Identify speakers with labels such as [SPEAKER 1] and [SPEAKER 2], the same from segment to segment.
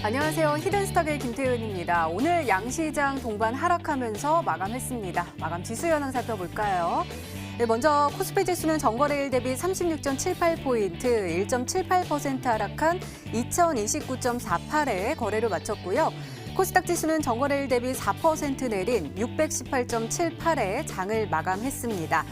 [SPEAKER 1] 안녕하세요. 히든스탁의 김태은입니다. 오늘 양시장 동반 하락하면서 마감했습니다. 마감 지수 현황 살펴볼까요? 네, 먼저 코스피 지수는 전거래일 대비 36.78포인트, 1.78% 하락한 2029.48에 거래를 마쳤고요. 코스닥 지수는 전거래일 대비 4% 내린 618.78에 장을 마감했습니다.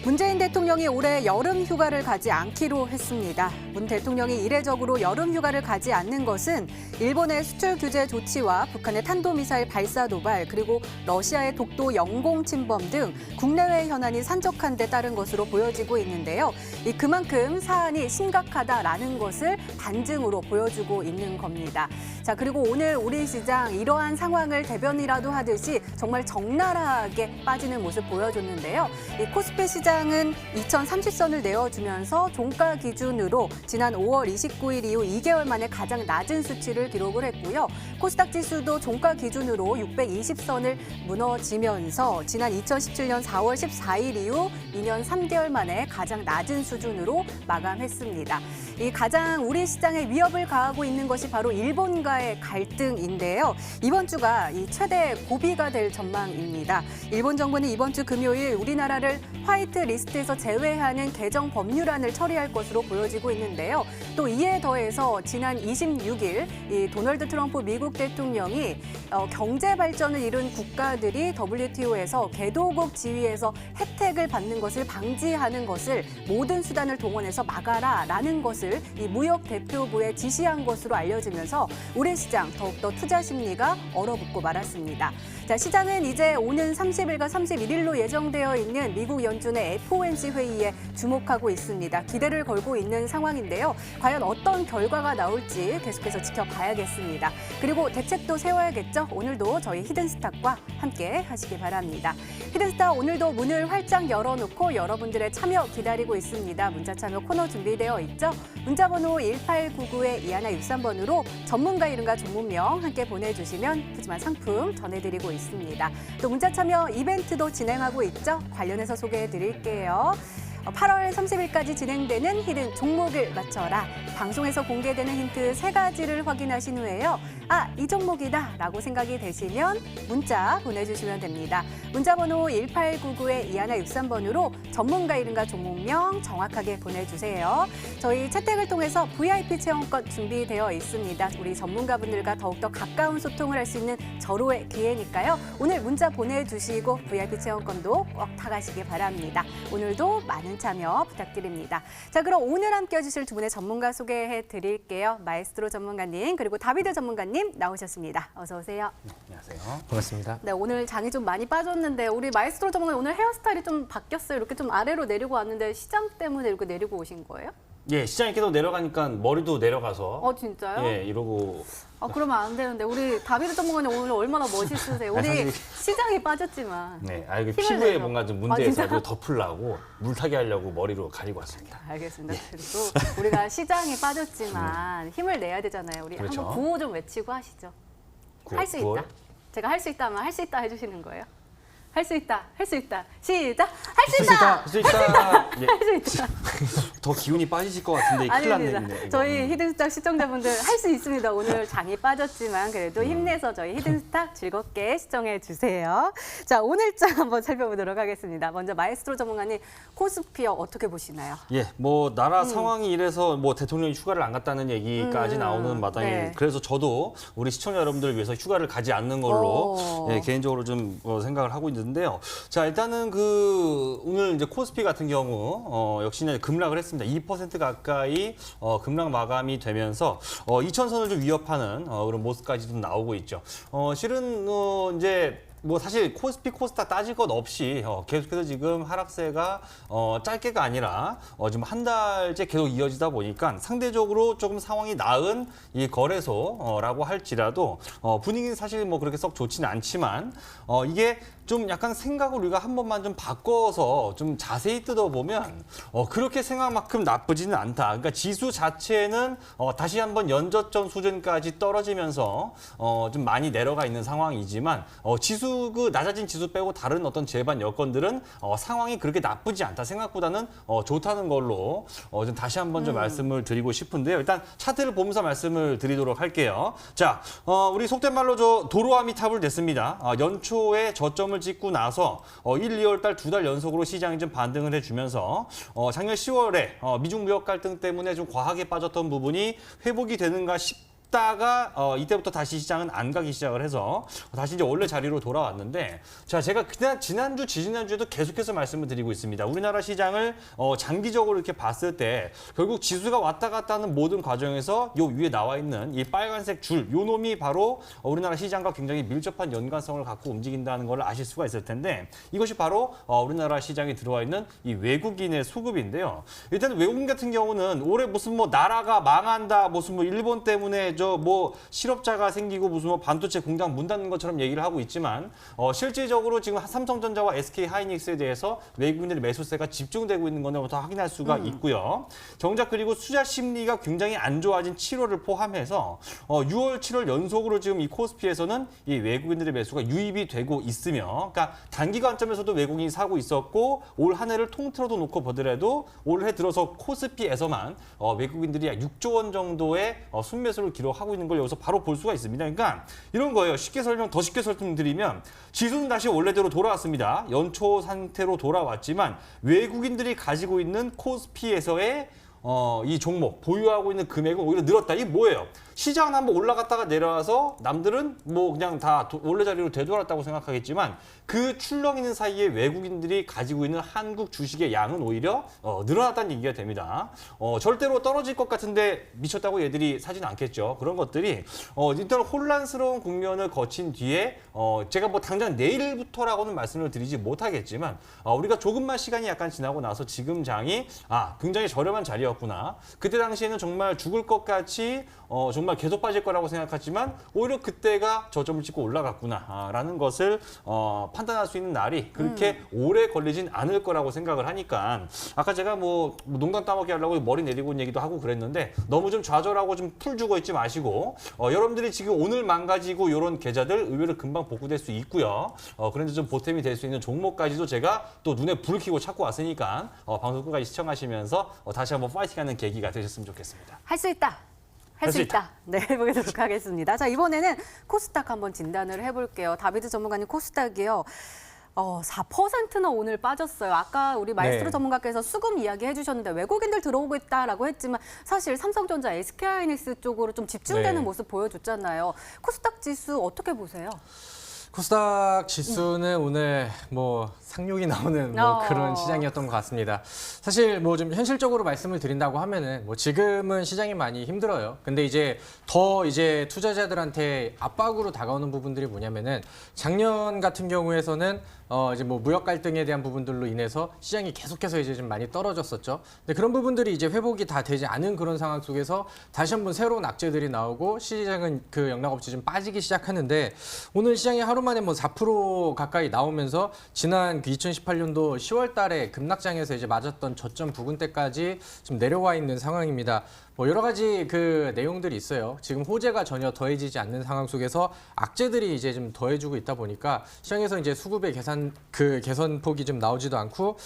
[SPEAKER 1] 문재인 대통령이 올해 여름 휴가를 가지 않기로 했습니다. 문 대통령이 이례적으로 여름 휴가를 가지 않는 것은 일본의 수출 규제 조치와 북한의 탄도미사일 발사 도발, 그리고 러시아의 독도 영공 침범 등 국내외 현안이 산적한 데 따른 것으로 보여지고 있는데요. 그만큼 사안이 심각하다라는 것을 반증으로 보여주고 있는 겁니다. 자, 그리고 오늘 우리 시장 이러한 상황을 대변이라도 하듯이 정말 적나라하게 빠지는 모습 보여줬는데요. 코스피 시장은 2030선을 내어주면서 종가 기준으로 지난 5월 29일 이후 2개월 만에 가장 낮은 수치를 기록을 했고요. 코스닥 지수도 종가 기준으로 620선을 무너지면서 지난 2017년 4월 14일 이후 2년 3개월 만에 가장 낮은 수준으로 마감했습니다. 이 가장 우리 시장에 위협을 가하고 있는 것이 바로 일본과의 갈등인데요. 이번 주가 이 최대 고비가 될 전망입니다. 일본 정부는 이번 주 금요일 우리나라를 화이트 리스트에서 제외하는 개정 법률안을 처리할 것으로 보여지고 있는데요. 또 이에 더해서 지난 26일 이 도널드 트럼프 미국 대통령이 경제 발전을 이룬 국가들이 WTO에서 개도국 지위에서 혜택을 받는 것을 방지하는 것을 모든 수단을 동원해서 막아라라는 것을 이 무역 대표부에 지시한 것으로 알려지면서 우리 시장 더욱더 투자 심리가 얼어붙고 말았습니다. 자, 시장은 이제 오는 30일과 31일로 예정되어 있는 미국 연준의 FOMC 회의에 주목하고 있습니다. 기대를 걸고 있는 상황인데요. 과연 어떤 결과가 나올지 계속해서 지켜봐야겠습니다. 그리고 대책도 세워야겠죠. 오늘도 저희 히든스탁과 함께 하시기 바랍니다. 히든스탁 오늘도 문을 활짝 열어놓고 여러분들의 참여 기다리고 있습니다. 문자 참여 코너 준비되어 있죠. 문자번호 1899-2163번으로 전문가 이름과 종목명 함께 보내주시면 푸짐한 상품 전해드리고 있습니다. 또 문자 참여 이벤트도 진행하고 있죠. 관련해서 소개해드릴게요. 8월 30일까지 진행되는 히든 종목을 맞춰라. 방송에서 공개되는 힌트 3가지를 확인하신 후에요. 이 종목이다 라고 생각이 되시면 문자 보내주시면 됩니다. 문자번호 1899-2163번으로 전문가 이름과 종목명 정확하게 보내주세요. 저희 채택을 통해서 VIP 체험권 준비되어 있습니다. 우리 전문가분들과 더욱더 가까운 소통을 할 수 있는 절호의 기회니까요. 오늘 문자 보내주시고 VIP 체험권도 꼭 타가시기 바랍니다. 오늘도 많은 참여 부탁드립니다. 자, 그럼 오늘 함께 해주실 두 분의 전문가 소개해 드릴게요. 마에스트로 전문가님 그리고 다비드 전문가님 나오셨습니다. 어서 오세요.
[SPEAKER 2] 안녕하세요. 반갑습니다.
[SPEAKER 1] 네, 오늘 장이 좀 많이 빠졌는데 우리 마에스트로 전문가님 오늘 헤어스타일이 좀 바뀌었어요. 이렇게 좀 아래로 내리고 왔는데 시장 때문에 이렇게 내리고 오신 거예요?
[SPEAKER 2] 예, 시장이 계속 내려가니까 머리도 내려가서.
[SPEAKER 1] 진짜요?
[SPEAKER 2] 예, 이러고.
[SPEAKER 1] 그러면 안 되는데 우리 다비드 전문가님 오늘 얼마나 멋있으세요? 우리
[SPEAKER 2] 사실...
[SPEAKER 1] 시장이 빠졌지만.
[SPEAKER 2] 네, 피부에
[SPEAKER 1] 내죠.
[SPEAKER 2] 뭔가 좀 문제에서 덮으려고 물타기 하려고 머리로 가리고 왔습니다.
[SPEAKER 1] 알겠습니다. 그리고 우리가 시장이 빠졌지만 힘을 내야 되잖아요. 우리
[SPEAKER 2] 그렇죠.
[SPEAKER 1] 한번 구호 좀 외치고 하시죠. 할 수 있다. 제가 할 수 있다면 할 수 있다 해주시는 거예요. 할 수 있다, 할 수 있다. 시작! 할 수 있다!
[SPEAKER 2] 할 수 있다! 예.
[SPEAKER 1] 할 수 있다.
[SPEAKER 2] 더 기운이 빠지실 것 같은데 큰일 났네.
[SPEAKER 1] 저희 히든스탁 시청자분들 할 수 있습니다. 오늘 장이 빠졌지만 그래도 힘내서 저희 히든스탁 즐겁게 시청해 주세요. 자, 오늘장 한번 살펴보도록 하겠습니다. 먼저 마에스트로 전문가님, 코스피어 어떻게 보시나요?
[SPEAKER 2] 예, 나라 상황이 이래서 대통령이 휴가를 안 갔다는 얘기까지 나오는 마당에
[SPEAKER 1] 네.
[SPEAKER 2] 그래서 저도 우리 시청자 여러분들을 위해서 휴가를 가지 않는 걸로 개인적으로 좀 생각을 하고 있는데요. 자, 일단은 오늘 이제 코스피 같은 경우 역시나 급락을 했습니다. 2% 가까이 급락 마감이 되면서 2000선을 좀 위협하는 그런 모습까지 좀 나오고 있죠. 실은 이제 사실 코스피, 코스닥 따질 것 없이 계속해서 지금 하락세가 짧게가 아니라 지금 한 달째 계속 이어지다 보니까 상대적으로 조금 상황이 나은 이 거래소라고 할지라도 분위기는 사실 그렇게 썩 좋지는 않지만 이게 좀 약간 생각을 우리가 한 번만 좀 바꿔서 좀 자세히 뜯어보면 그렇게 생각만큼 나쁘지는 않다. 그러니까 지수 자체는 다시 한번 연저점 수준까지 떨어지면서 좀 많이 내려가 있는 상황이지만 지수 그 낮아진 지수 빼고 다른 어떤 제반 여건들은 상황이 그렇게 나쁘지 않다. 생각보다는 좋다는 걸로 좀 다시 한번 좀 말씀을 드리고 싶은데요. 일단 차트를 보면서 말씀을 드리도록 할게요. 자, 우리 속된 말로 도로아미 탑을 냈습니다. 연초에 저점을 찍고 나서 1, 2월 달 2달 연속으로 시장이 좀 반등을 해주면서 작년 10월에 미중 무역 갈등 때문에 좀 과하게 빠졌던 부분이 회복이 되는가 싶다가 이때부터 다시 시장은 안 가기 시작을 해서 다시 이제 원래 자리로 돌아왔는데, 자, 제가 그냥 지난주, 지지난주에도 계속해서 말씀을 드리고 있습니다. 우리나라 시장을 장기적으로 이렇게 봤을 때 결국 지수가 왔다 갔다 하는 모든 과정에서 요 위에 나와 있는 이 빨간색 줄, 요 놈이 바로 우리나라 시장과 굉장히 밀접한 연관성을 갖고 움직인다는 걸 아실 수가 있을 텐데, 이것이 바로 우리나라 시장에 들어와 있는 이 외국인의 수급인데요. 일단 외국인 같은 경우는 올해 무슨 뭐 나라가 망한다, 무슨 뭐 일본 때문에 뭐 실업자가 생기고 무슨 뭐 반도체 공장 문 닫는 것처럼 얘기를 하고 있지만 실질적으로 지금 삼성전자와 SK 하이닉스에 대해서 외국인들의 매수세가 집중되고 있는 것을 확인할 수가 있고요. 정작 그리고 투자 심리가 굉장히 안 좋아진 7월을 포함해서 6월, 7월 연속으로 지금 이 코스피에서는 이 외국인들의 매수가 유입이 되고 있으며, 그러니까 단기 관점에서도 외국인이 사고 있었고 올 한 해를 통틀어도 놓고 보더라도 올해 들어서 코스피에서만 외국인들이 약 6조 원 정도의 순매수를 기록하고 있는 걸 여기서 바로 볼 수가 있습니다. 그러니까 이런 거예요. 더 쉽게 설명드리면 지수는 다시 원래대로 돌아왔습니다. 연초 상태로 돌아왔지만 외국인들이 가지고 있는 코스피에서의 이 종목 보유하고 있는 금액은 오히려 늘었다. 이게 뭐예요? 시장은 한번 올라갔다가 내려와서 남들은 뭐 그냥 다 원래 자리로 되돌았다고 생각하겠지만 그 출렁이는 사이에 외국인들이 가지고 있는 한국 주식의 양은 오히려 늘어났다는 얘기가 됩니다. 절대로 떨어질 것 같은데 미쳤다고 얘들이 사지는 않겠죠. 그런 것들이 일단 혼란스러운 국면을 거친 뒤에 제가 뭐 당장 내일부터라고는 말씀을 드리지 못하겠지만 우리가 조금만 시간이 약간 지나고 나서 지금 장이 굉장히 저렴한 자리였구나. 그때 당시에는 정말 죽을 것 같이 정말 계속 빠질 거라고 생각했지만 오히려 그때가 저점을 찍고 올라갔구나라는 것을 판단할 수 있는 날이 그렇게 오래 걸리진 않을 거라고 생각을 하니까, 아까 제가 뭐 농담 따먹기 하려고 머리 내리고 있는 얘기도 하고 그랬는데 너무 좀 좌절하고 좀 풀 주고 있지 마시고 여러분들이 지금 오늘 망가지고 이런 계좌들 의외로 금방 복구될 수 있고요. 그런데 좀 보탬이 될 수 있는 종목까지도 제가 또 눈에 불을 켜고 찾고 왔으니까 방송 끝까지 시청하시면서 다시 한번 파이팅하는 계기가 되셨으면 좋겠습니다.
[SPEAKER 1] 할 수 있다. 할 수 있다. 네, 해보도록 하겠습니다. 자, 이번에는 코스닥 한번 진단을 해볼게요. 다비드 전문가님, 코스닥이요. 4%나 오늘 빠졌어요. 아까 우리 마이스트로 전문가께서 수급 이야기 해주셨는데 외국인들 들어오고 있다라고 했지만 사실 삼성전자, SK하이닉스 쪽으로 좀 집중되는 모습 보여줬잖아요. 코스닥 지수 어떻게 보세요?
[SPEAKER 3] 코스닥 지수는 오늘 뭐 상륙이 나오는 그런 시장이었던 것 같습니다. 사실 뭐 좀 현실적으로 말씀을 드린다고 하면은 뭐 지금은 시장이 많이 힘들어요. 근데 이제 더 투자자들한테 압박으로 다가오는 부분들이 뭐냐면은 작년 같은 경우에서는 이제 뭐 무역 갈등에 대한 부분들로 인해서 시장이 계속해서 이제 좀 많이 떨어졌었죠. 근데 그런 부분들이 이제 회복이 다 되지 않은 그런 상황 속에서 다시 한번 새로운 악재들이 나오고 시장은 그 영락없이 좀 빠지기 시작하는데, 오늘 시장이 하루 만에 뭐 4% 가까이 나오면서 지난 2018년도 10월 달에 급락장에서 이제 맞았던 저점 부근대까지 좀 내려와 있는 상황입니다. 뭐 여러 가지 그 내용들이 있어요. 지금 호재가 전혀 더해지지 않는 상황 속에서 악재들이 이제 좀 더해지고 있다 보니까 시장에서 이제 수급의 개선폭이 좀 나오지도 않고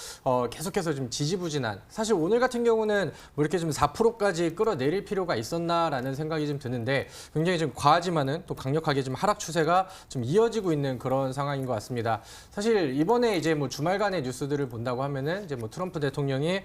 [SPEAKER 3] 계속해서 좀 지지부진한, 사실 오늘 같은 경우는 뭐 이렇게 좀 4%까지 끌어내릴 필요가 있었나라는 생각이 좀 드는데 굉장히 좀 과하지만은 또 강력하게 좀 하락 추세가 좀 이어지고 있는 그런 상황인 것 같습니다. 사실 이번에 이제 뭐 주말간의 뉴스들을 본다고 하면은 이제 뭐 트럼프 대통령이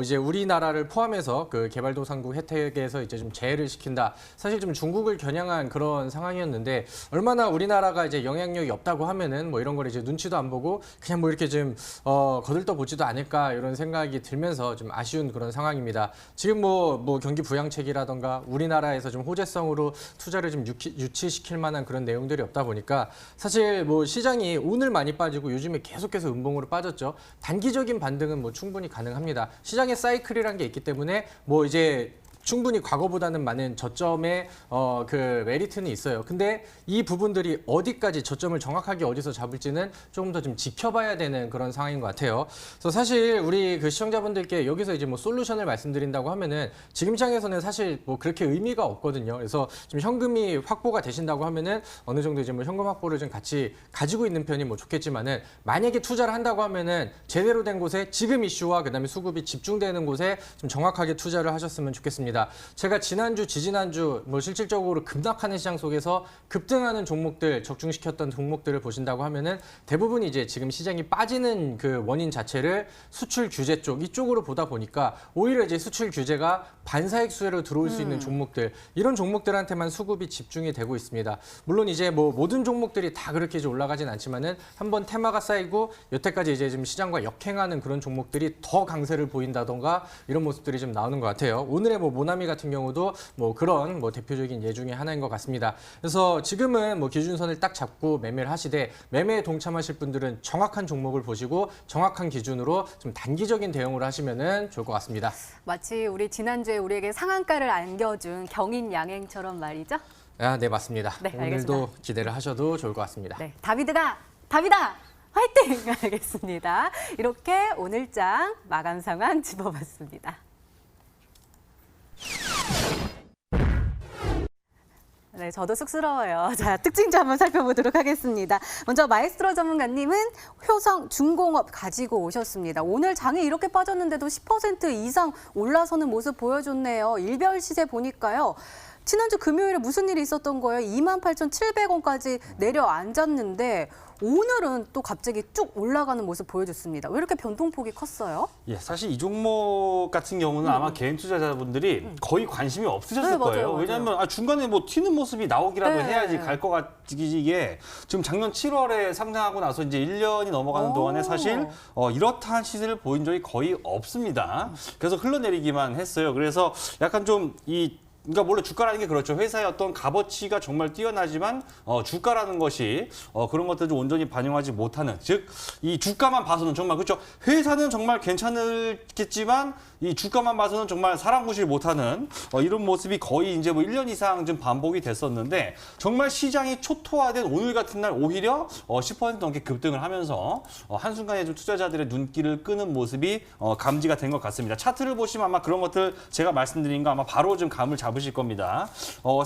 [SPEAKER 3] 이제 우리나라를 포함해서 그 개발도상국 혜택에서 이제 좀 제외를 시킨다. 사실 좀 중국을 겨냥한 그런 상황이었는데 얼마나 우리나라가 이제 영향력이 없다고 하면은 뭐 이런 걸 이제 눈치도 안 보고 그냥 뭐 이렇게 좀 거들떠 보지도 않을까 이런 생각이 들면서 좀 아쉬운 그런 상황입니다. 지금 뭐 경기 부양책이라던가 우리나라에서 좀 호재성으로 투자를 좀 유치시킬 만한 그런 내용들이 없다 보니까 사실 뭐 시장이 오늘 많이 빠지고 요즘에 계속해서 음봉으로 빠졌죠. 단기적인 반등은 뭐 충분히 가능합니다. 시장의 사이클이라는 게 있기 때문에 뭐 이제 충분히 과거보다는 많은 저점의 그 메리트는 있어요. 근데 이 부분들이 어디까지 저점을 정확하게 어디서 잡을지는 조금 더 좀 지켜봐야 되는 그런 상황인 것 같아요. 그래서 사실 우리 그 시청자분들께 여기서 이제 뭐 솔루션을 말씀드린다고 하면은 지금 시장에서는 사실 뭐 그렇게 의미가 없거든요. 그래서 좀 현금이 확보가 되신다고 하면은 어느 정도 이제 뭐 현금 확보를 좀 같이 가지고 있는 편이 뭐 좋겠지만은 만약에 투자를 한다고 하면은 제대로 된 곳에 지금 이슈와 그다음에 수급이 집중되는 곳에 좀 정확하게 투자를 하셨으면 좋겠습니다. 제가 지난주, 지지난주 뭐 실질적으로 급락하는 시장 속에서 급등하는 종목들, 적중시켰던 종목들을 보신다고 하면은 대부분 이제 지금 시장이 빠지는 그 원인 자체를 수출 규제 쪽 이쪽으로 보다 보니까 오히려 이제 수출 규제가 반사익 수혜로 들어올 수 있는 종목들 이런 종목들한테만 수급이 집중이 되고 있습니다. 물론 이제 뭐 모든 종목들이 다 그렇게 이제 올라가진 않지만은 한번 테마가 쌓이고 여태까지 이제 지금 시장과 역행하는 그런 종목들이 더 강세를 보인다던가 이런 모습들이 좀 나오는 것 같아요. 오늘의 뭐 모나미 같은 경우도 뭐 그런 뭐 대표적인 예 중에 하나인 것 같습니다. 그래서 지금은 뭐 기준선을 딱 잡고 매매를 하시되 매매에 동참하실 분들은 정확한 종목을 보시고 정확한 기준으로 좀 단기적인 대응을 하시면은 좋을 것 같습니다.
[SPEAKER 1] 마치 우리 지난주에 우리에게 상한가를 안겨준 경인 양행처럼 말이죠.
[SPEAKER 3] 아, 네, 맞습니다.
[SPEAKER 1] 네,
[SPEAKER 3] 오늘도
[SPEAKER 1] 알겠습니다.
[SPEAKER 3] 기대를 하셔도 좋을 것 같습니다.
[SPEAKER 1] 네, 다비드가 답이다. 화이팅! 알겠습니다. 이렇게 오늘장 마감 상황 짚어봤습니다. 네, 저도 쑥스러워요. 자, 특징주 한번 살펴보도록 하겠습니다. 먼저 마에스트로 전문가님은 효성 중공업 가지고 오셨습니다. 오늘 장이 이렇게 빠졌는데도 10% 이상 올라서는 모습 보여줬네요. 일별 시세 보니까요. 지난주 금요일에 무슨 일이 있었던 거예요? 28,700원까지 내려앉았는데 오늘은 또 갑자기 쭉 올라가는 모습 보여줬습니다. 왜 이렇게 변동폭이 컸어요?
[SPEAKER 2] 예, 사실 이 종목 같은 경우는 아마 개인 투자자분들이 거의 관심이 없으셨을
[SPEAKER 1] 네, 맞아요,
[SPEAKER 2] 거예요.
[SPEAKER 1] 맞아요.
[SPEAKER 2] 왜냐하면 중간에 뭐 튀는 모습이 나오기라도
[SPEAKER 1] 네.
[SPEAKER 2] 해야지 갈 것 같기에 지금 작년 7월에 상장하고 나서 이제 1년이 넘어가는
[SPEAKER 1] 오.
[SPEAKER 2] 동안에 사실 이렇다한 시세를 보인 적이 거의 없습니다. 그래서 흘러내리기만 했어요. 그래서 약간 그러니까 원래 주가라는 게 그렇죠. 회사의 어떤 값어치가 정말 뛰어나지만 주가라는 것이 그런 것들을 좀 온전히 반영하지 못하는, 즉 이 주가만 봐서는 정말 그렇죠. 회사는 정말 괜찮겠지만 이 주가만 봐서는 정말 사람구실 못하는 이런 모습이 거의 이제 뭐 1년 이상 좀 반복이 됐었는데 정말 시장이 초토화된 오늘 같은 날 오히려 10% 넘게 급등을 하면서 한순간에 좀 투자자들의 눈길을 끄는 모습이 감지가 된 것 같습니다. 차트를 보시면 아마 그런 것들 제가 말씀드린 거 아마 바로 좀 감을 잡으실 겁니다.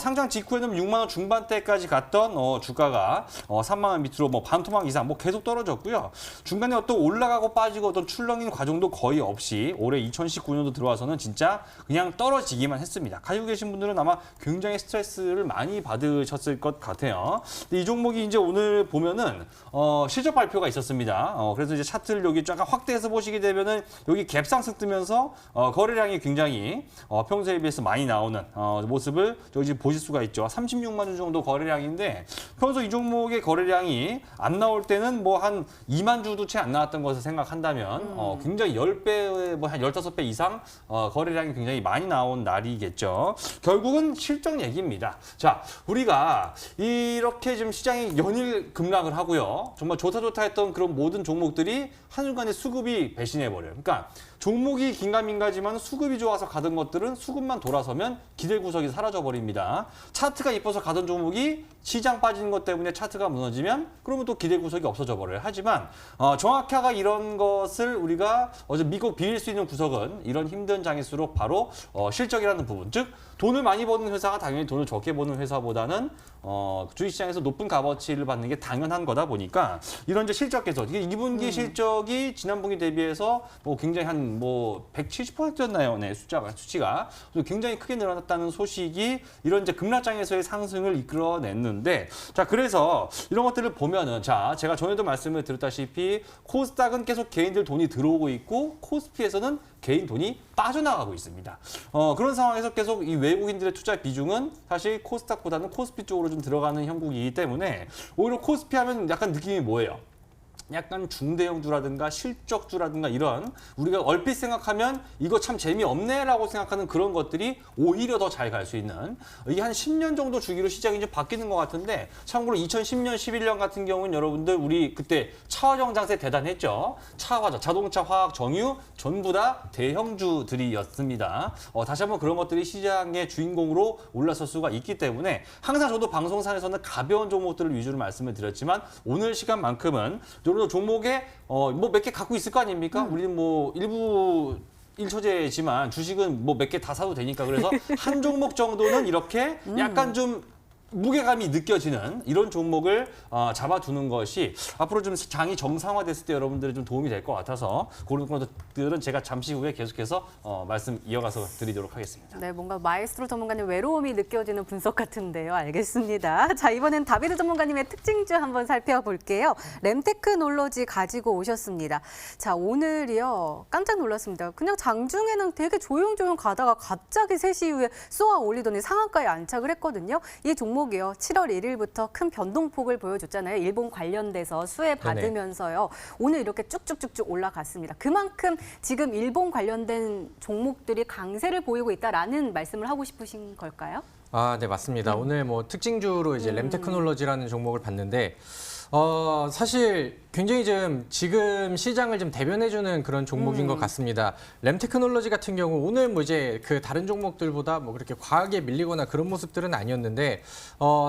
[SPEAKER 2] 상장 직후에는 6만 원 중반대까지 갔던 주가가 3만 원 밑으로 뭐 반토막 이상 뭐 계속 떨어졌고요. 중간에 어떤 올라가고 빠지고 어떤 출렁인 과정도 거의 없이 올해 2019년도 들어와서는 진짜 그냥 떨어지기만 했습니다. 가지고 계신 분들은 아마 굉장히 스트레스를 많이 받으셨을 것 같아요. 근데 이 종목이 이제 오늘 보면은 실적 발표가 있었습니다. 그래서 이제 차트를 여기 약간 확대해서 보시게 되면은 여기 갭상승 뜨면서 거래량이 굉장히 평소에 비해서 많이 나오는 모습을 여기 보실 수가 있죠. 36만 주 정도 거래량인데 평소 이 종목의 거래량이 안 나올 때는 뭐 한 2만 주도 채 안 나왔던 것을 생각한다면 굉장히 10배, 뭐 한 15배 이상 거래량이 굉장히 많이 나온 날이겠죠. 결국은 실적 얘기입니다. 자, 우리가 이렇게 지금 시장이 연일 급락을 하고요. 정말 좋다 했던 그런 모든 종목들이 한순간에 수급이 배신해버려요. 그러니까 종목이 긴가민가지만 수급이 좋아서 가던 것들은 수급만 돌아서면 기대 구석이 사라져버립니다. 차트가 이뻐서 가던 종목이 시장 빠지는 것 때문에 차트가 무너지면 그러면 또 기대 구석이 없어져 버려요. 하지만 정확하게 이런 것을 우리가 믿고 빌릴 수 있는 구석은 이런 힘든 장일수록 바로 실적이라는 부분. 즉 돈을 많이 버는 회사가 당연히 돈을 적게 버는 회사보다는 주식시장에서 높은 값어치를 받는 게 당연한 거다 보니까 이런 이제 실적 개선, 이게 2분기 실적이 지난 분기 대비해서 뭐 굉장히 한 뭐 170%였나요? 네, 수치가 굉장히 크게 늘어났다는 소식이 이런 이제 급락장에서의 상승을 이끌어냈는데, 자, 그래서 이런 것들을 보면은, 자, 제가 전에도 말씀을 드렸다시피 코스닥은 계속 개인들 돈이 들어오고 있고 코스피에서는 개인 돈이 빠져나가고 있습니다. 그런 상황에서 계속 이 외국인들의 투자 비중은 사실 코스닥보다는 코스피 쪽으로 좀 들어가는 형국이기 때문에 오히려 코스피 하면 약간 느낌이 뭐예요? 약간 중대형주라든가 실적주라든가 이런 우리가 얼핏 생각하면 이거 참 재미없네라고 생각하는 그런 것들이 오히려 더 잘 갈 수 있는 이게 한 10년 정도 주기로 시장이 좀 바뀌는 것 같은데 참고로 2010년, 11년 같은 경우는 여러분들 우리 그때 차화정 장세 대단했죠. 차화자, 자동차, 화학, 정유 전부 다 대형주들이었습니다. 다시 한번 그런 것들이 시장의 주인공으로 올라설 수가 있기 때문에 항상 저도 방송산에서는 가벼운 종목들을 위주로 말씀을 드렸지만 오늘 시간만큼은 여러분 종목에 뭐 몇 개 갖고 있을 거 아닙니까? 우리는 뭐 일부 일처제지만 주식은 뭐 몇 개 다 사도 되니까 그래서 한 종목 정도는 이렇게 약간 좀 무게감이 느껴지는 이런 종목을 잡아두는 것이 앞으로 좀 장이 정상화됐을 때 여러분들이 좀 도움이 될 것 같아서 그런 것들은 제가 잠시 후에 계속해서 말씀 이어가서 드리도록 하겠습니다.
[SPEAKER 1] 네, 뭔가 마에스트로 전문가님 외로움이 느껴지는 분석 같은데요. 알겠습니다. 자, 이번엔 다비드 전문가님의 특징주 한번 살펴볼게요. 램테크놀로지 가지고 오셨습니다. 자, 오늘이요. 깜짝 놀랐습니다. 그냥 장중에는 되게 조용조용 가다가 갑자기 3시 이후에 쏘아 올리더니 상한가에 안착을 했거든요. 이 종목이요. 7월 1일부터 큰 변동폭을 보여줬잖아요. 일본 관련돼서 수혜 받으면서요. 오늘 이렇게 쭉쭉쭉쭉 올라갔습니다. 그만큼 지금 일본 관련된 종목들이 강세를 보이고 있다라는 말씀을 하고 싶으신 걸까요?
[SPEAKER 3] 아, 네, 맞습니다. 오늘 뭐 특징주로 이제 램테크놀로지라는 종목을 봤는데 사실 굉장히 지금 시장을 좀 대변해주는 그런 종목인 것 같습니다. 램테크놀로지 같은 경우 오늘 뭐 이제 그 다른 종목들보다 뭐 그렇게 과하게 밀리거나 그런 모습들은 아니었는데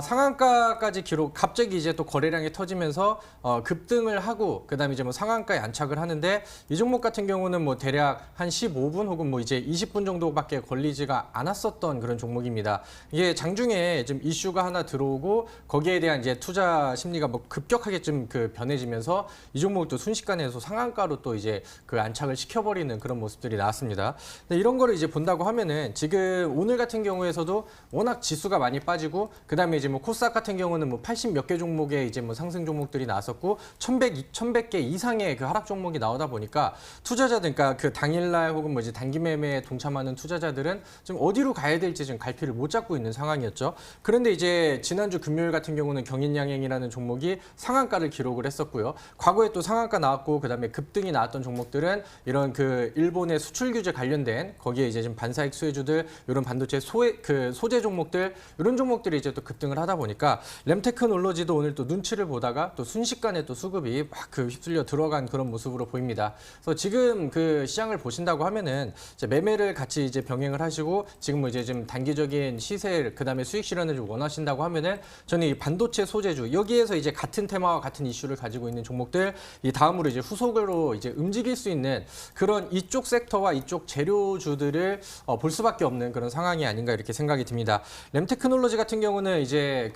[SPEAKER 3] 상한가까지 갑자기 이제 또 거래량이 터지면서 급등을 하고 그다음에 이제 뭐 상한가에 안착을 하는데 이 종목 같은 경우는 뭐 대략 한 15분 혹은 뭐 이제 20분 정도밖에 걸리지가 않았었던 그런 종목입니다. 이게 장중에 좀 이슈가 하나 들어오고 거기에 대한 이제 투자 심리가 뭐 급격하게 좀 변해지면서 이 종목도 순식간에서 상한가로 또 이제 그 안착을 시켜버리는 그런 모습들이 나왔습니다. 근데 이런 거를 이제 본다고 하면은 지금 오늘 같은 경우에서도 워낙 지수가 많이 빠지고 그다음에 이제 뭐 코스닥 같은 경우는 뭐 80 몇 개 종목의 이제 뭐 상승 종목들이 나왔었고 1100개 이상의 그 하락 종목이 나오다 보니까 투자자들 그러니까 그 당일날 혹은 뭐 이제 단기 매매에 동참하는 투자자들은 좀 어디로 가야 될지 지금 갈피를 못 잡고 있는 상황이었죠. 그런데 이제 지난주 금요일 같은 경우는 경인양행이라는 종목이 상한가를 기록을 했었고요. 과거에 또 상한가 나왔고 그다음에 급등이 나왔던 종목들은 이런 그 일본의 수출 규제 관련된 거기에 이제 좀 반사익 수혜주들 이런 반도체 소재 종목들 이런 종목들이 이제 또 급등을 하다 보니까 램테크놀로지도 오늘 또 눈치를 보다가 또 순식간에 또 수급이 막 휩쓸려 들어간 그런 모습으로 보입니다. 그래서 지금 그 시장을 보신다고 하면은 이제 매매를 같이 이제 병행을 하시고 지금 뭐 이제 좀 단기적인 시세 그다음에 수익 실현을 좀 원하신다고 하면은 저는 이 반도체 소재주 여기에서 이제 같은 테마와 같은 이슈를 가지고 있는 종목들 이 다음으로 이제 후속으로 이제 움직일 수 있는 그런 이쪽 섹터와 이쪽 재료주들을 볼 수밖에 없는 그런 상황이 아닌가 이렇게 생각이 듭니다. 램테크놀로지 같은 경우는 이제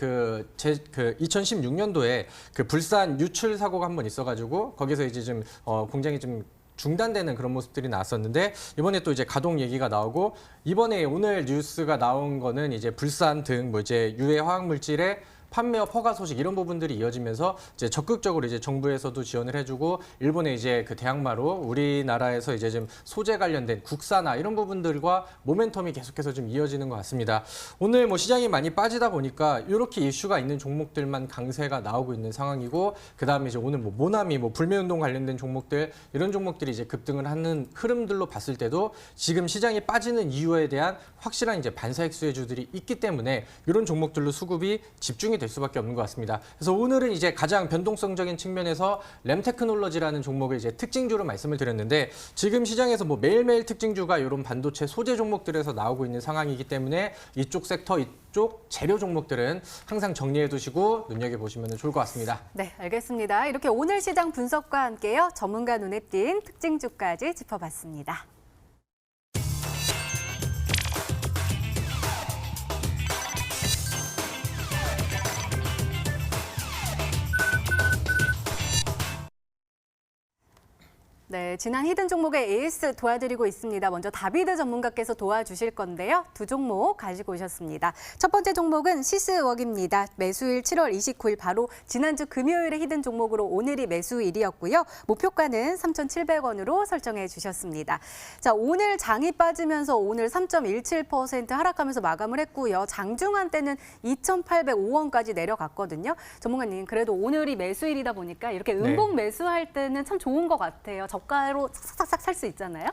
[SPEAKER 3] 2016년도에 그 불산 유출 사고가 한 번 있어가지고 거기서 이제 좀 공장이 좀 중단되는 그런 모습들이 나왔었는데 이번에 또 이제 가동 얘기가 나오고 이번에 오늘 뉴스가 나온 거는 이제 불산 등 뭐 이제 유해 화학 물질의 판매업 허가 소식 이런 부분들이 이어지면서 이제 적극적으로 이제 정부에서도 지원을 해주고 일본의 이제 그 대항마로 우리나라에서 이제 좀 소재 관련된 국산화 이런 부분들과 모멘텀이 계속해서 좀 이어지는 것 같습니다. 오늘 뭐 시장이 많이 빠지다 보니까 이렇게 이슈가 있는 종목들만 강세가 나오고 있는 상황이고 그 다음에 이제 오늘 뭐 모나미 뭐 불매운동 관련된 종목들 이런 종목들이 이제 급등을 하는 흐름들로 봤을 때도 지금 시장이 빠지는 이유에 대한 확실한 이제 반사익 수혜주들이 있기 때문에 이런 종목들로 수급이 집중이 될 수밖에 없는 것 같습니다. 그래서 오늘은 이제 가장 변동성적인 측면에서 램테크놀로지라는 종목을 이제 특징주로 말씀을 드렸는데 지금 시장에서 뭐 매일매일 특징주가 이런 반도체 소재 종목들에서 나오고 있는 상황이기 때문에 이쪽 섹터, 이쪽 재료 종목들은 항상 정리해 두시고 눈여겨보시면 좋을 것 같습니다.
[SPEAKER 1] 네, 알겠습니다. 이렇게 오늘 시장 분석과 함께요. 전문가 눈에 띈 특징주까지 짚어봤습니다. 네, 지난 히든 종목의 에이스 도와드리고 있습니다. 먼저 다비드 전문가께서 도와주실 건데요. 두 종목 가지고 오셨습니다. 첫 번째 종목은 시스웍입니다. 매수일 7월 29일 바로 지난주 금요일에 히든 종목으로 오늘이 매수일이었고요. 목표가는 3,700원으로 설정해 주셨습니다. 자, 오늘 장이 빠지면서 오늘 3.17% 하락하면서 마감을 했고요. 장중한 때는 2,805원까지 내려갔거든요. 전문가님, 그래도 오늘이 매수일이다 보니까 이렇게 음봉 매수할 때는 참 좋은 것 같아요. 저가로 싹싹싹 살 수 있잖아요.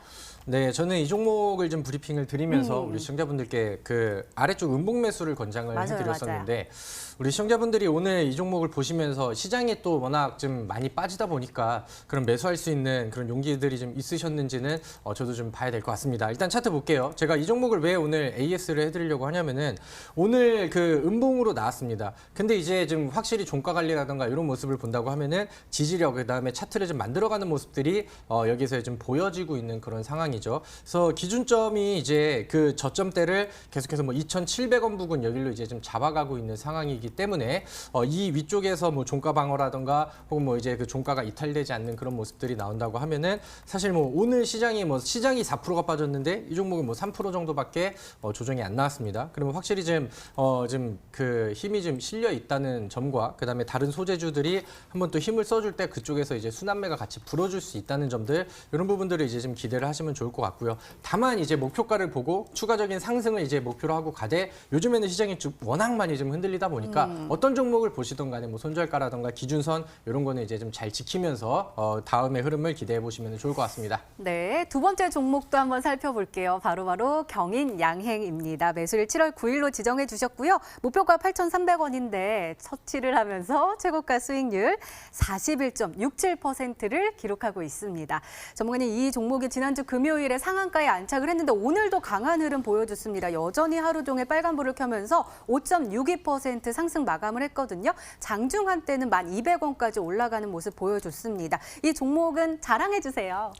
[SPEAKER 3] 네, 저는 이 종목을 좀 브리핑을 드리면서 우리 시청자분들께 그 아래쪽 음봉 매수를 권장을 해드렸었는데 우리 시청자분들이 오늘 이 종목을 보시면서 시장이 또 워낙 좀 많이 빠지다 보니까 그런 매수할 수 있는 그런 용기들이 좀 있으셨는지는 저도 좀 봐야 될 것 같습니다. 일단 차트 볼게요. 제가 이 종목을 왜 오늘 AS를 해드리려고 하냐면은 오늘 그 음봉으로 나왔습니다. 근데 이제 좀 확실히 종가 관리라든가 이런 모습을 본다고 하면은 지지력, 그다음에 차트를 좀 만들어가는 모습들이 여기서 좀 보여지고 있는 그런 상황이죠. 그래서 기준점이 이제 그 저점대를 계속해서 뭐 2,700원 부근 여기로 이제 좀 잡아가고 있는 상황이기 때문에 이 위쪽에서 뭐 종가 방어라든가 혹은 뭐 이제 그 종가가 이탈되지 않는 그런 모습들이 나온다고 하면은 사실 뭐 오늘 시장이 4%가 빠졌는데 이 종목은 뭐 3% 정도밖에 조정이 안 나왔습니다. 그러면 확실히 좀 그 힘이 좀 실려 있다는 점과 그다음에 다른 소재주들이 한번 또 힘을 써줄 때 그쪽에서 이제 순환매가 같이 불어줄 수 있다는 점들 이런 부분들을 이제 좀 기대를 하시면 좋을 것 같고요. 다만 이제 목표가를 보고 추가적인 상승을 이제 목표로 하고 가되 요즘에는 시장이 좀 워낙 많이 좀 흔들리다 보니까 어떤 종목을 보시던 간에 뭐 손절가라든가 기준선 이런 거는 이제 좀 잘 지키면서 다음의 흐름을 기대해 보시면 좋을 것 같습니다.
[SPEAKER 1] 네, 두 번째 종목도 한번 살펴볼게요. 바로 경인양행입니다. 매수일 7월 9일로 지정해 주셨고요. 목표가 8,300원인데 처치를 하면서 최고가 수익률 41.67%를 기록하고 있습니다. 전문가님, 이 종목이 지난주 금요일에 상한가에 안착을 했는데 오늘도 강한 흐름 보여줬습니다. 여전히 하루 종일 빨간불을 켜면서 5.62% 상승 마감을 했거든요. 장중 한때는 1,200원까지 올라가는 모습 보여줬습니다. 이 종목은 자랑해 주세요.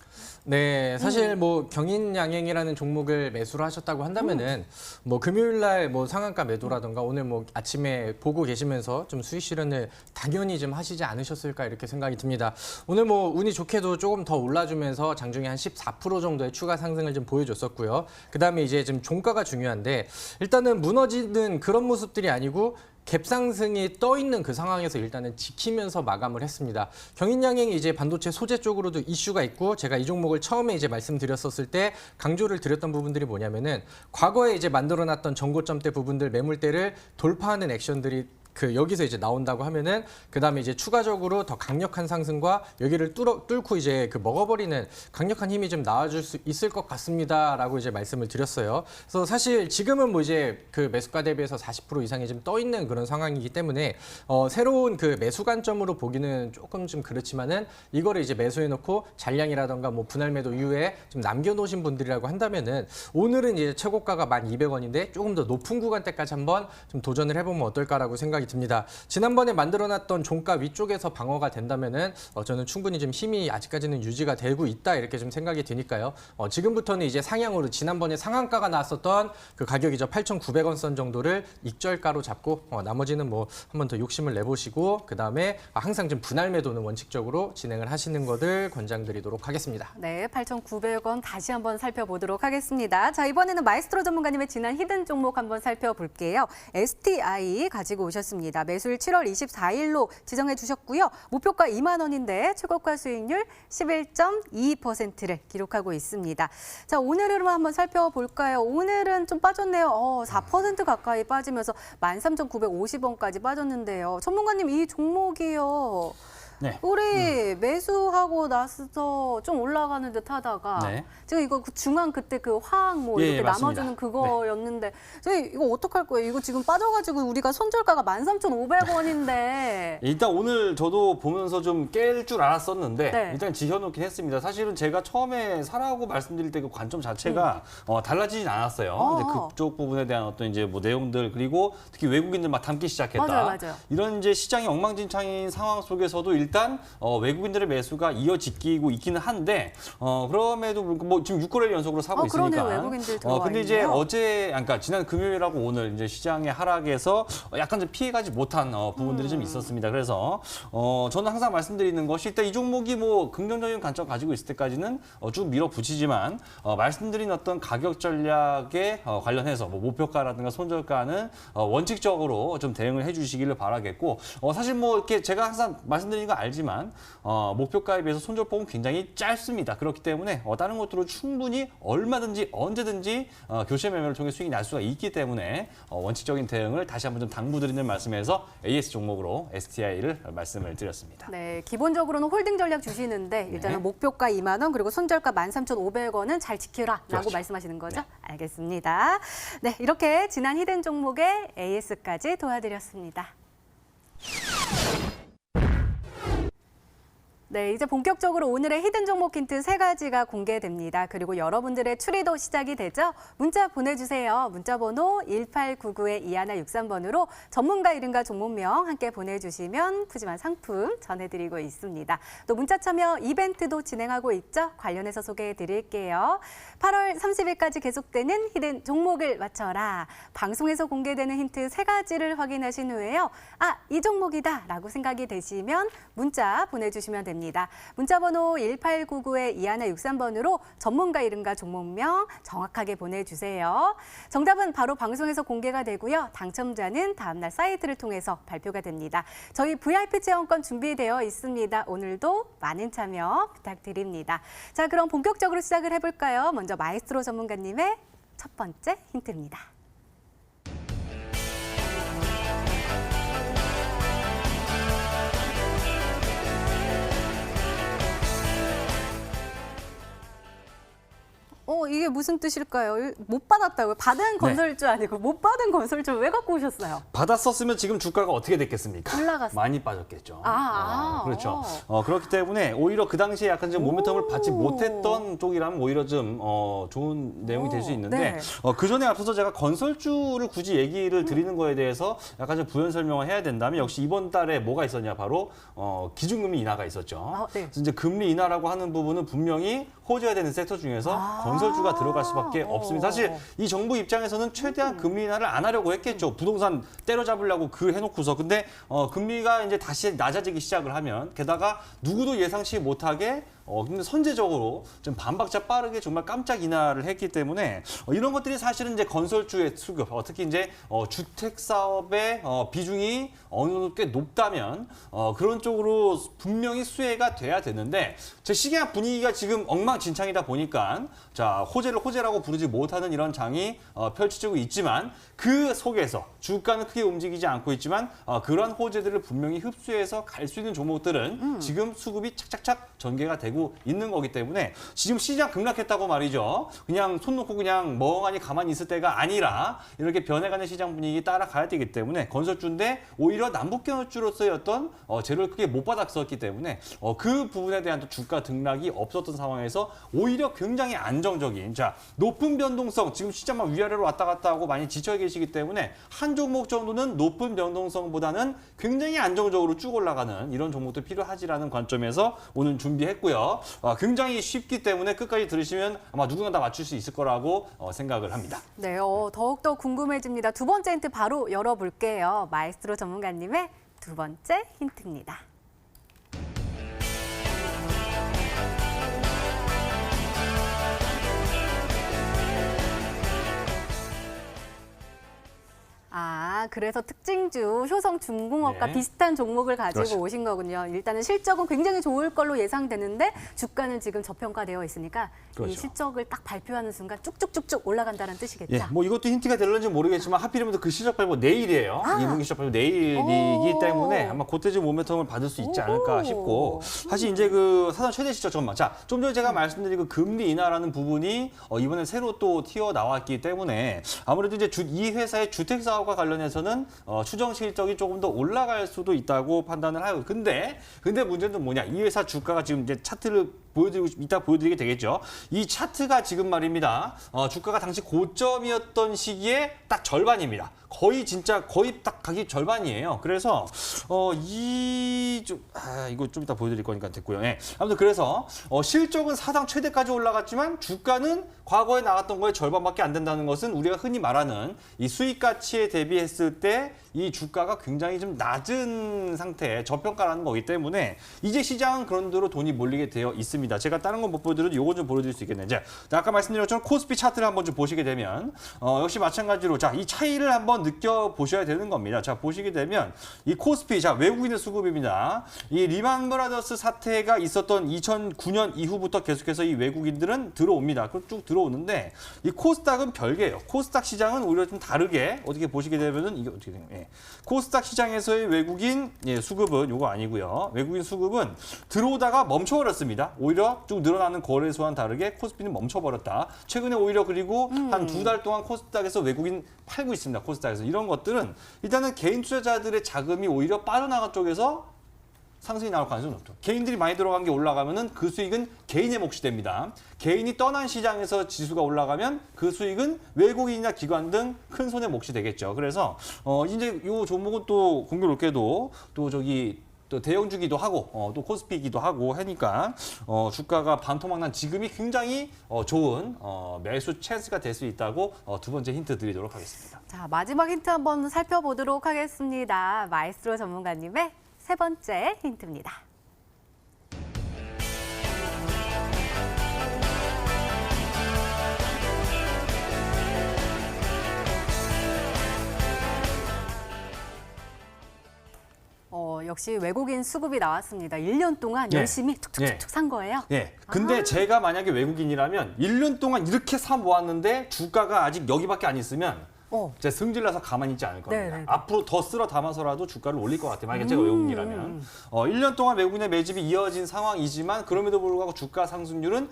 [SPEAKER 3] 네, 사실 뭐 경인양행이라는 종목을 매수를 하셨다고 한다면은 뭐 금요일 날 뭐 상한가 매도라든가 오늘 뭐 아침에 보고 계시면서 좀 수익 실현을 당연히 좀 하시지 않으셨을까 이렇게 생각이 듭니다. 오늘 뭐 운이 좋게도 조금 더 올라주면서 장중에 한 14% 정도의 추가 상승을 좀 보여줬었고요. 그다음에 이제 좀 종가가 중요한데 일단은 무너지는 그런 모습들이 아니고 갭상승이 떠 있는 그 상황에서 일단은 지키면서 마감을 했습니다. 경인양행이 이제 반도체 소재 쪽으로도 이슈가 있고 제가 이 종목을 처음에 이제 말씀드렸었을 때 강조를 드렸던 부분들이 뭐냐면은 과거에 이제 만들어놨던 전고점대 부분들 매물대를 돌파하는 액션들이 여기서 이제 나온다고 하면은 그다음에 이제 추가적으로 더 강력한 상승과 여기를 뚫고 이제 먹어버리는 강력한 힘이 좀 나와줄 수 있을 것 같습니다라고 이제 말씀을 드렸어요. 그래서 사실 지금은 뭐 이제 그 매수가 대비해서 40% 이상이 좀 떠 있는 그런 상황이기 때문에 새로운 그 매수 관점으로 보기는 조금 좀 그렇지만은 이거를 이제 매수해놓고 잔량이라던가 뭐 분할 매도 이후에 좀 남겨놓으신 분들이라고 한다면은 오늘은 이제 최고가가 1,200원인데 조금 더 높은 구간대까지 한번 좀 도전을 해보면 어떨까라고 생각이 듭니다. 지난번에 만들어놨던 종가 위쪽에서 방어가 된다면은 저는 충분히 좀 힘이 아직까지는 유지가 되고 있다 이렇게 좀 생각이 드니까요. 지금부터는 이제 상향으로 지난번에 상한가가 나왔었던 그 가격이죠. 8,900원 선 정도를 익절가로 잡고 나머지는 뭐 한 번 더 욕심을 내보시고 그 다음에 항상 좀 분할 매도는 원칙적으로 진행을 하시는 것을 권장드리도록 하겠습니다.
[SPEAKER 1] 네, 8,900원 다시 한번 살펴보도록 하겠습니다. 자, 이번에는 마에스트로 전문가님의 지난 히든 종목 한번 살펴볼게요. STI 가지고 오셨습니다. 매수일 7월 24일로 지정해 주셨고요. 목표가 2만 원인데 최고가 수익률 11.22%를 기록하고 있습니다. 자, 오늘 흐름 한번 살펴볼까요? 오늘은 좀 빠졌네요. 4% 가까이 빠지면서 13,950원까지 빠졌는데요. 전문가님, 이 종목이요.
[SPEAKER 2] 네.
[SPEAKER 1] 우리 매수하고 나서 좀 올라가는 듯 하다가 제가 이거 중앙 그때 그 화학 뭐 이렇게 나눠주는 그거였는데 저희 이거 어떡할 거예요? 이거 지금 빠져가지고 우리가 손절가가 13,500원인데
[SPEAKER 2] 일단 오늘 저도 보면서 좀 깰 줄 알았었는데 일단 지켜놓긴 했습니다. 사실은 제가 처음에 사라고 말씀드릴 때 그 관점 자체가 달라지진 않았어요. 이제 그쪽 부분에 대한 어떤 이제 뭐 내용들 그리고 특히 외국인들 막 담기 시작했다.
[SPEAKER 1] 맞아요.
[SPEAKER 2] 이런 이제 시장이 엉망진창인 상황 속에서도 일단 일단 외국인들의 매수가 이어지고 있기는 한데 그럼에도 불구하고 뭐 지금 6거래일 연속으로 사고 있으니까.
[SPEAKER 1] 그러네요. 외국인들 들어와
[SPEAKER 2] 근데 이제
[SPEAKER 1] 있네요.
[SPEAKER 2] 그러니까 지난 금요일하고 오늘 이제 시장의 하락에서 약간 좀 피해가지 못한 부분들이 좀 있었습니다. 그래서 저는 항상 말씀드리는 것이 일단 이 종목이 뭐 긍정적인 관점 가지고 있을 때까지는 쭉 밀어붙이지만 말씀드린 어떤 가격 전략에 관련해서 뭐 목표가라든가 손절가는 원칙적으로 좀 대응을 해주시기를 바라겠고 사실 뭐 이렇게 제가 항상 말씀드리는 거 알지만 목표가에 비해서 손절폭은 굉장히 짧습니다. 그렇기 때문에 다른 것들로 충분히 얼마든지 언제든지 교체 매매를 통해 수익이 날 수가 있기 때문에 원칙적인 대응을 다시 한번 좀 당부드리는 말씀에서 AS 종목으로 STI를 말씀을 드렸습니다.
[SPEAKER 1] 네, 기본적으로는 홀딩 전략 주시는데 일단은 목표가 2만 원 그리고 손절가 13,500원은 잘 지키라라고
[SPEAKER 2] 그렇죠.
[SPEAKER 1] 말씀하시는 거죠?
[SPEAKER 2] 네.
[SPEAKER 1] 알겠습니다. 네, 이렇게 지난 히든 종목의 AS까지 도와드렸습니다. 네, 이제 본격적으로 오늘의 히든 종목 힌트 3가지가 공개됩니다. 그리고 여러분들의 추리도 시작이 되죠. 문자 보내주세요. 문자 번호 1899-2163번으로 전문가 이름과 종목명 함께 보내주시면 푸짐한 상품 전해드리고 있습니다. 또 문자 참여 이벤트도 진행하고 있죠. 관련해서 소개해드릴게요. 8월 30일까지 계속되는 히든 종목을 맞춰라. 방송에서 공개되는 힌트 3가지를 확인하신 후에요. 이 종목이다 라고 생각이 되시면 문자 보내주시면 됩니다. 문자번호 1899-2163번으로 전문가 이름과 종목명 정확하게 보내주세요. 정답은 바로 방송에서 공개가 되고요. 당첨자는 다음날 사이트를 통해서 발표가 됩니다. 저희 VIP 체험권 준비되어 있습니다. 오늘도 많은 참여 부탁드립니다. 자, 그럼 본격적으로 시작을 해볼까요? 먼저 마에스트로 전문가님의 첫 번째 힌트입니다. 이게 무슨 뜻일까요? 못 받았다고요? 받은 건설주 아니고 못 받은 건설주 왜 갖고 오셨어요?
[SPEAKER 2] 받았었으면 지금 주가가 어떻게 됐겠습니까?
[SPEAKER 1] 올라갔어요.
[SPEAKER 2] 많이 빠졌겠죠. 그렇죠.
[SPEAKER 1] 어.
[SPEAKER 2] 그렇기 때문에 오히려 그 당시에 약간 좀 모멘텀을 받지 못했던 쪽이라면 오히려 좀 좋은 내용이 될 수 있는데
[SPEAKER 1] 네.
[SPEAKER 2] 그 전에 앞서서 제가 건설주를 굳이 얘기를 드리는 거에 대해서 약간 좀 부연 설명을 해야 된다면 역시 이번 달에 뭐가 있었냐 바로 기준금리 인하가 있었죠.
[SPEAKER 1] 네.
[SPEAKER 2] 그래서 이제 금리 인하라고 하는 부분은 분명히 호재가 되는 섹터 중에서 건설주가 들어갈 수밖에 없습니다. 사실 이 정부 입장에서는 최대한 금리 인하를 안 하려고 했겠죠. 부동산 때려잡으려고 해놓고서. 근데 금리가 이제 다시 낮아지기 시작을 하면 게다가 누구도 예상치 못하게 근데 선제적으로 좀 반박자 빠르게 정말 깜짝 인하를 했기 때문에 이런 것들이 사실은 이제 건설주의 수급, 특히 이제 주택 사업의 비중이 어느 정도 꽤 높다면 그런 쪽으로 분명히 수혜가 돼야 되는데 제 시장 분위기가 지금 엉망진창이다 보니까 자 호재를 호재라고 부르지 못하는 이런 장이 펼쳐지고 있지만 그 속에서 주가는 크게 움직이지 않고 있지만 그런 호재들을 분명히 흡수해서 갈 수 있는 종목들은 지금 수급이 착착착 전개가 되고 있는 거기 때문에 지금 시장 급락했다고 말이죠. 그냥 손 놓고 그냥 멍하니 가만히 있을 때가 아니라 이렇게 변해가는 시장 분위기 따라가야 되기 때문에 건설주인데 오히려 남북건설주로서의 어떤 재료를 크게 못 받았었기 때문에 그 부분에 대한 또 주가 등락이 없었던 상황에서 오히려 굉장히 안정적인 자 높은 변동성 지금 시장만 위아래로 왔다 갔다 하고 많이 지쳐 계시기 때문에 한 종목 정도는 높은 변동성보다는 굉장히 안정적으로 쭉 올라가는 이런 종목도 필요하지라는 관점에서 오늘 준비했고요. 굉장히 쉽기 때문에 끝까지 들으시면 아마 누구나 다 맞출 수 있을 거라고 생각을 합니다.
[SPEAKER 1] 네, 더욱더 궁금해집니다. 두 번째 힌트 바로 열어볼게요. 마에스트로 전문가님의 두 번째 힌트입니다. 그래서 특징주, 효성중공업과
[SPEAKER 2] 네.
[SPEAKER 1] 비슷한 종목을 가지고
[SPEAKER 2] 그렇죠.
[SPEAKER 1] 오신 거군요. 일단은 실적은 굉장히 좋을 걸로 예상되는데 주가는 지금 저평가되어 있으니까
[SPEAKER 2] 그렇죠.
[SPEAKER 1] 이 실적을 딱 발표하는 순간 쭉쭉쭉쭉 올라간다는 뜻이겠죠.
[SPEAKER 2] 예, 뭐 이것도 힌트가 될런지 모르겠지만 하필이면 그 실적 발표 내일이에요. 2분기 실적 발표 내일이기 때문에 아마 그때쯤 모멘텀을 받을 수 있지 않을까 싶고 사실 이제 그 사상 최대 실적 잠깐만. 자, 좀 전에 제가 말씀드린 그 금리 인하라는 부분이 이번에 새로 또 튀어 나왔기 때문에 아무래도 이제 이 회사의 주택 사업과 관련해서는 추정 실적이 조금 더 올라갈 수도 있다고 판단을 하고 근데 문제는 뭐냐? 이 회사 주가가 지금 이제 차트를 이따 보여드리게 되겠죠. 이 차트가 지금 말입니다. 주가가 당시 고점이었던 시기에 딱 절반입니다. 거의 딱 가격 절반이에요. 그래서 이거 좀 이따 보여드릴 거니까 됐고요. 예. 아무튼 그래서 실적은 사상 최대까지 올라갔지만 주가는 과거에 나왔던 거의 절반밖에 안 된다는 것은 우리가 흔히 말하는 이 수익 가치에 대비했을 때 이 주가가 굉장히 좀 낮은 상태에 저평가라는 거기 때문에 이제 시장은 그런 대로 돈이 몰리게 되어 있습니다. 제가 다른 건 못 보여드려도 요거 좀 보여드릴 수 있겠네요. 자, 아까 말씀드린 것처럼 코스피 차트를 한번 좀 보시게 되면 역시 마찬가지로 자, 이 차이를 한번 느껴보셔야 되는 겁니다. 자, 보시게 되면 이 코스피, 자, 외국인의 수급입니다. 이 리만 브라더스 사태가 있었던 2009년 이후부터 계속해서 이 외국인들은 들어옵니다. 쭉 들어오는데 이 코스닥은 별개예요. 코스닥 시장은 오히려 좀 다르게 어떻게 보시게 되면은 이게 어떻게 되는 거예요? 코스닥 시장에서의 외국인 수급은 요거 아니고요. 외국인 수급은 들어오다가 멈춰버렸습니다. 오히려 쭉 늘어나는 거래소와는 다르게 코스피는 멈춰버렸다. 최근에 오히려 그리고 한 2달 동안 코스닥에서 외국인 팔고 있습니다. 코스닥에서. 이런 것들은 일단은 개인 투자자들의 자금이 오히려 빠져나간 쪽에서 상승이 나올 가능성이 높죠. 개인들이 많이 들어간 게 올라가면은 그 수익은 개인의 몫이 됩니다. 개인이 떠난 시장에서 지수가 올라가면 그 수익은 외국인이나 기관 등 큰 손의 몫이 되겠죠. 그래서 이제 이 종목은 또 공교롭게도 또 대형주기도 하고 또 코스피이기도 하고 하니까 주가가 반토막난 지금이 굉장히 좋은 매수 찬스가 될 수 있다고 두 번째 힌트 드리도록 하겠습니다.
[SPEAKER 1] 자, 마지막 힌트 한번 살펴보도록 하겠습니다. 마에스트로 전문가님의 세 번째 힌트입니다. 역시 외국인 수급이 나왔습니다. 1년 동안 열심히 툭툭툭 산 거예요?
[SPEAKER 2] 예. 근데 제가 만약에 외국인이라면 1년 동안 이렇게 사 모았는데 주가가 아직 여기밖에 안 있으면 제가 승질나서 가만히 있지 않을 겁니다.
[SPEAKER 1] 네네네.
[SPEAKER 2] 앞으로 더 쓸어 담아서라도 주가를 올릴 것 같아요. 만약에 제가 외국인이라면. 1년 동안 외국인의 매집이 이어진 상황이지만 그럼에도 불구하고 주가 상승률은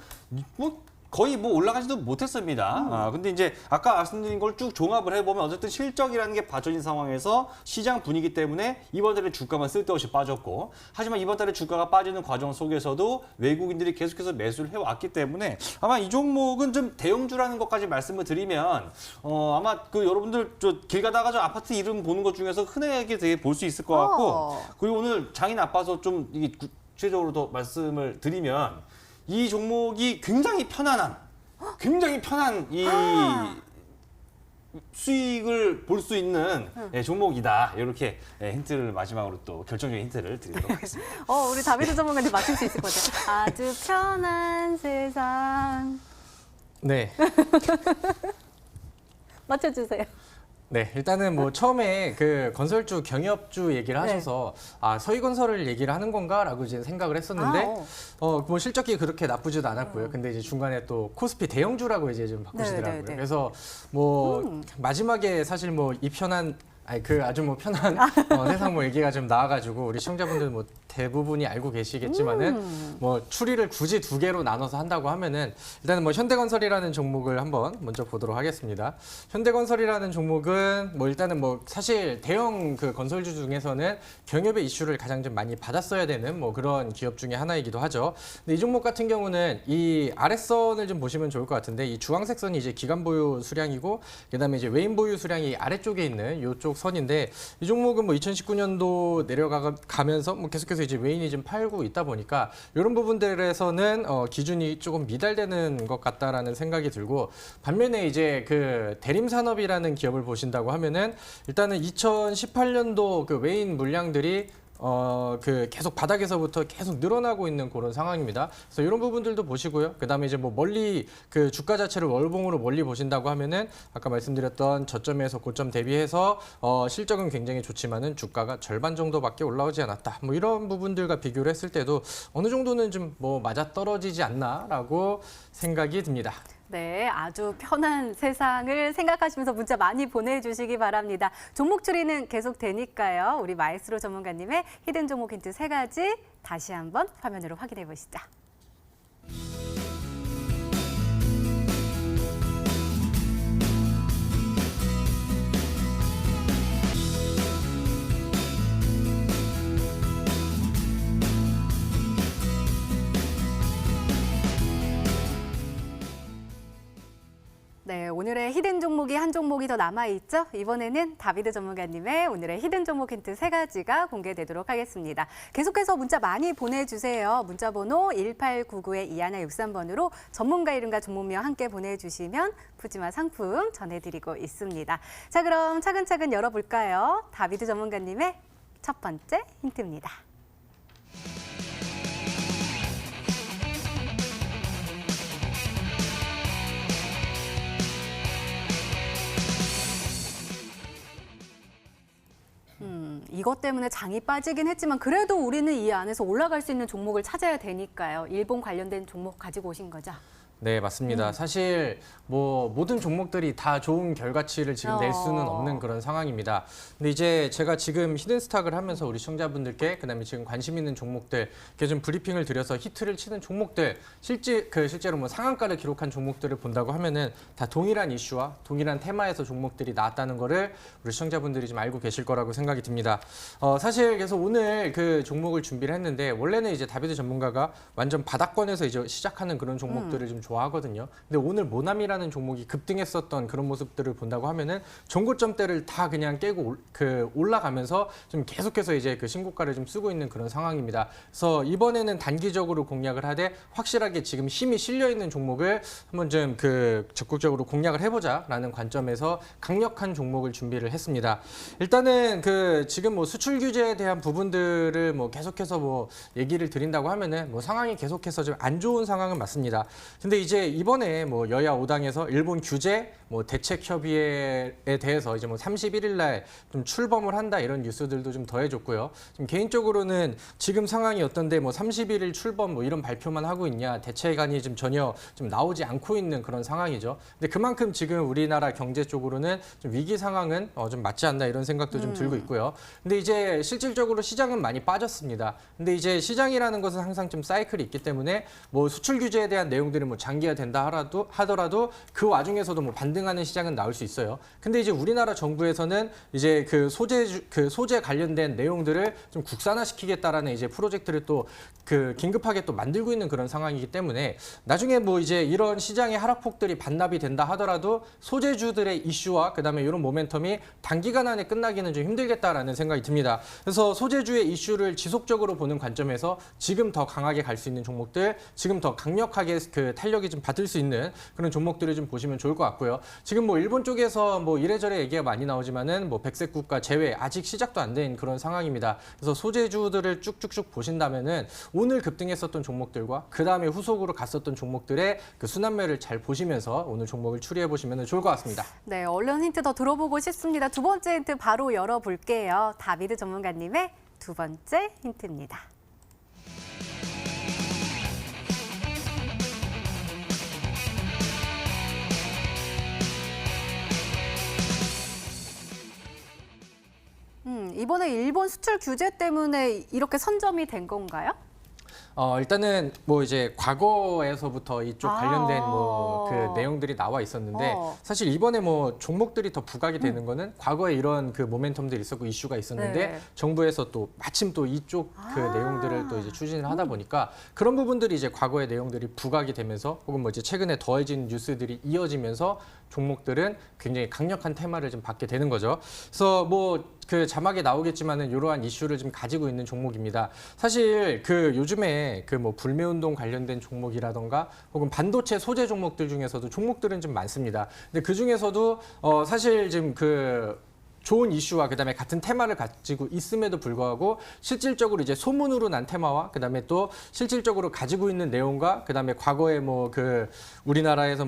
[SPEAKER 2] 거의 올라가지도 못했습니다. 근데 이제 아까 말씀드린 걸 쭉 종합을 해보면 어쨌든 실적이라는 게 받쳐진 상황에서 시장 분위기 때문에 이번 달에 주가만 쓸데없이 빠졌고 하지만 이번 달에 주가가 빠지는 과정 속에서도 외국인들이 계속해서 매수를 해왔기 때문에 아마 이 종목은 좀 대형주라는 것까지 말씀을 드리면 아마 여러분들 길 가다가 저 아파트 이름 보는 것 중에서 흔하게 되게 볼 수 있을 것 같고 그리고 오늘 장이 나빠서 좀 이게 구체적으로 더 말씀을 드리면 이 종목이 굉장히 편한 이 수익을 볼 수 있는 종목이다. 이렇게 힌트를 마지막으로 또 결정적인 힌트를 드리도록 하겠습니다.
[SPEAKER 1] 우리 다비드 전문가님 맞출 수 있을 것 같아요. 아주 편한 세상.
[SPEAKER 3] 네.
[SPEAKER 1] 맞춰주세요.
[SPEAKER 3] 네, 일단은 처음에 그 건설주, 경협주 얘기를 하셔서 서희건설을 얘기를 하는 건가라고 이제 생각을 했었는데 실적이 그렇게 나쁘지도 않았고요. 근데 이제 중간에 또 코스피 대형주라고 이제 좀 바꾸시더라고요.
[SPEAKER 1] 네네네.
[SPEAKER 3] 그래서 마지막에 사실 이 편한 아주 편한 세상 얘기가 좀 나와가지고 우리 시청자분들 대부분이 알고 계시겠지만은 추리를 굳이 두 개로 나눠서 한다고 하면은 일단은 현대건설이라는 종목을 한번 먼저 보도록 하겠습니다. 현대건설이라는 종목은 일단은 사실 대형 그 건설주 중에서는 경협의 이슈를 가장 좀 많이 받았어야 되는 그런 기업 중에 하나이기도 하죠. 근데 이 종목 같은 경우는 이 아랫선을 좀 보시면 좋을 것 같은데 이 주황색 선이 이제 기간 보유 수량이고 그다음에 이제 외인 보유 수량이 아래쪽에 있는 이쪽 선인데 이 종목은 2019년도 내려가면서 계속해서 이제 외인이 좀 팔고 있다 보니까 이런 부분들에서는 기준이 조금 미달되는 것 같다라는 생각이 들고 반면에 이제 그 대림산업이라는 기업을 보신다고 하면은 일단은 2018년도 그 외인 물량들이 계속 바닥에서부터 계속 늘어나고 있는 그런 상황입니다. 그래서 이런 부분들도 보시고요. 그다음에 이제 멀리 그 주가 자체를 월봉으로 멀리 보신다고 하면은 아까 말씀드렸던 저점에서 고점 대비해서 실적은 굉장히 좋지만은 주가가 절반 정도밖에 올라오지 않았다. 이런 부분들과 비교를 했을 때도 어느 정도는 좀 맞아 떨어지지 않나라고 생각이 듭니다.
[SPEAKER 1] 네, 아주 편한 세상을 생각하시면서 문자 많이 보내주시기 바랍니다. 종목 추리는 계속 되니까요. 우리 마에스트로 전문가님의 히든 종목 힌트 3가지 다시 한번 화면으로 확인해 보시죠. 네, 오늘의 히든 종목이 한 종목이 더 남아있죠? 이번에는 다비드 전문가님의 오늘의 히든 종목 힌트 3가지가 공개되도록 하겠습니다. 계속해서 문자 많이 보내주세요. 문자 번호 1899-2163번으로 전문가 이름과 종목명 함께 보내주시면 푸짐한 상품 전해드리고 있습니다. 자, 그럼 차근차근 열어볼까요? 다비드 전문가님의 첫 번째 힌트입니다. 이것 때문에 장이 빠지긴 했지만 그래도 우리는 이 안에서 올라갈 수 있는 종목을 찾아야 되니까요. 일본 관련된 종목 가지고 오신 거죠?
[SPEAKER 3] 네, 맞습니다. 사실 뭐 모든 종목들이 다 좋은 결과치를 지금 낼 수는 없는 그런 상황입니다. 근데 이제 제가 지금 히든스탁을 하면서 우리 시청자분들께 그다음에 지금 관심 있는 종목들 이렇게 좀 브리핑을 드려서 히트를 치는 종목들 실제로 뭐 상한가를 기록한 종목들을 본다고 하면은 다 동일한 이슈와 동일한 테마에서 종목들이 나왔다는 거를 우리 시청자분들이 좀 알고 계실 거라고 생각이 듭니다. 사실 그래서 오늘 그 종목을 준비를 했는데 원래는 이제 다비드 전문가가 완전 바닥권에서 이제 시작하는 그런 종목들을 좀 좋아하거든요. 근데 오늘 모나미라는 종목이 급등했었던 그런 모습들을 본다고 하면은 전고점대를 다 그냥 깨고 올라가면서 좀 계속해서 이제 그 신고가를 좀 쓰고 있는 그런 상황입니다. 그래서 이번에는 단기적으로 공략을 하되 확실하게 지금 힘이 실려 있는 종목을 한번 좀 적극적으로 공략을 해보자라는 관점에서 강력한 종목을 준비를 했습니다. 일단은 지금 뭐 수출 규제에 대한 부분들을 뭐 계속해서 뭐 얘기를 드린다고 하면은 뭐 상황이 계속해서 좀 안 좋은 상황은 맞습니다. 근데 이제 이번에 뭐 여야 5당에서 일본 규제 뭐 대책 협의회에 대해서 이제 뭐 31일 날 좀 출범을 한다 이런 뉴스들도 좀 더해줬고요. 좀 개인적으로는 지금 상황이 어떤데 뭐 31일 출범 뭐 이런 발표만 하고 있냐 대책안이 좀 전혀 좀 나오지 않고 있는 그런 상황이죠. 근데 그만큼 지금 우리나라 경제 쪽으로는 좀 위기 상황은 좀 맞지 않나 이런 생각도 좀 들고 있고요. 근데 이제 실질적으로 시장은 많이 빠졌습니다. 근데 이제 시장이라는 것은 항상 좀 사이클이 있기 때문에 뭐 수출 규제에 대한 내용들은 뭐 장기화된다 하더라도 그 와중에서도 뭐 반등하는 시장은 나올 수 있어요. 근데 이제 우리나라 정부에서는 이제 소재 관련된 내용들을 좀 국산화시키겠다라는 이제 프로젝트를 또 긴급하게 또 만들고 있는 그런 상황이기 때문에 나중에 뭐 이제 이런 시장의 하락폭들이 반납이 된다 하더라도 소재주들의 이슈와 그다음에 이런 모멘텀이 단기간 안에 끝나기는 좀 힘들겠다라는 생각이 듭니다. 그래서 소재주의 이슈를 지속적으로 보는 관점에서 지금 더 강하게 갈 수 있는 종목들, 지금 더 강력하게 탄력이 좀 받을 수 있는 그런 종목들을 좀 보시면 좋을 것 같고요. 지금 뭐 일본 쪽에서 뭐 이래저래 얘기가 많이 나오지만은 뭐 백색 국가 제외 아직 시작도 안 된 그런 상황입니다. 그래서 소재주들을 쭉쭉쭉 보신다면은 오늘 급등했었던 종목들과 그 다음에 후속으로 갔었던 종목들의 그 순환매를 잘 보시면서 오늘 종목을 추리해 보시면 좋을 것 같습니다.
[SPEAKER 1] 네, 얼른 힌트 더 들어보고 싶습니다. 두 번째 힌트 바로 열어볼게요. 다비드 전문가님의 두 번째 힌트입니다. 이번에 일본 수출 규제 때문에 이렇게 선점이 된 건가요?
[SPEAKER 3] 일단은 뭐 이제 과거에서부터 이쪽 관련된 뭐 그 내용들이 나와 있었는데 사실 이번에 뭐 종목들이 더 부각이 되는 거는 과거에 이런 그 모멘텀들이 있었고 이슈가 있었는데
[SPEAKER 1] 네.
[SPEAKER 3] 정부에서 또 마침 또 이쪽 그 내용들을 또 이제 추진을 하다 보니까 그런 부분들이 이제 과거의 내용들이 부각이 되면서 혹은 뭐 이제 최근에 더해진 뉴스들이 이어지면서 종목들은 굉장히 강력한 테마를 좀 받게 되는 거죠. 그래서 뭐 자막에 나오겠지만은 이러한 이슈를 좀 가지고 있는 종목입니다. 사실 요즘에 뭐 불매운동 관련된 종목이라던가 혹은 반도체 소재 종목들 중에서도 종목들은 좀 많습니다. 근데 그 중에서도 사실 지금 좋은 이슈와 그다음에 같은 테마를 가지고 있음에도 불구하고 실질적으로 이제 소문으로 난 테마와 그다음에 또 실질적으로 가지고 있는 내용과 그다음에 과거에 뭐 우리나라에서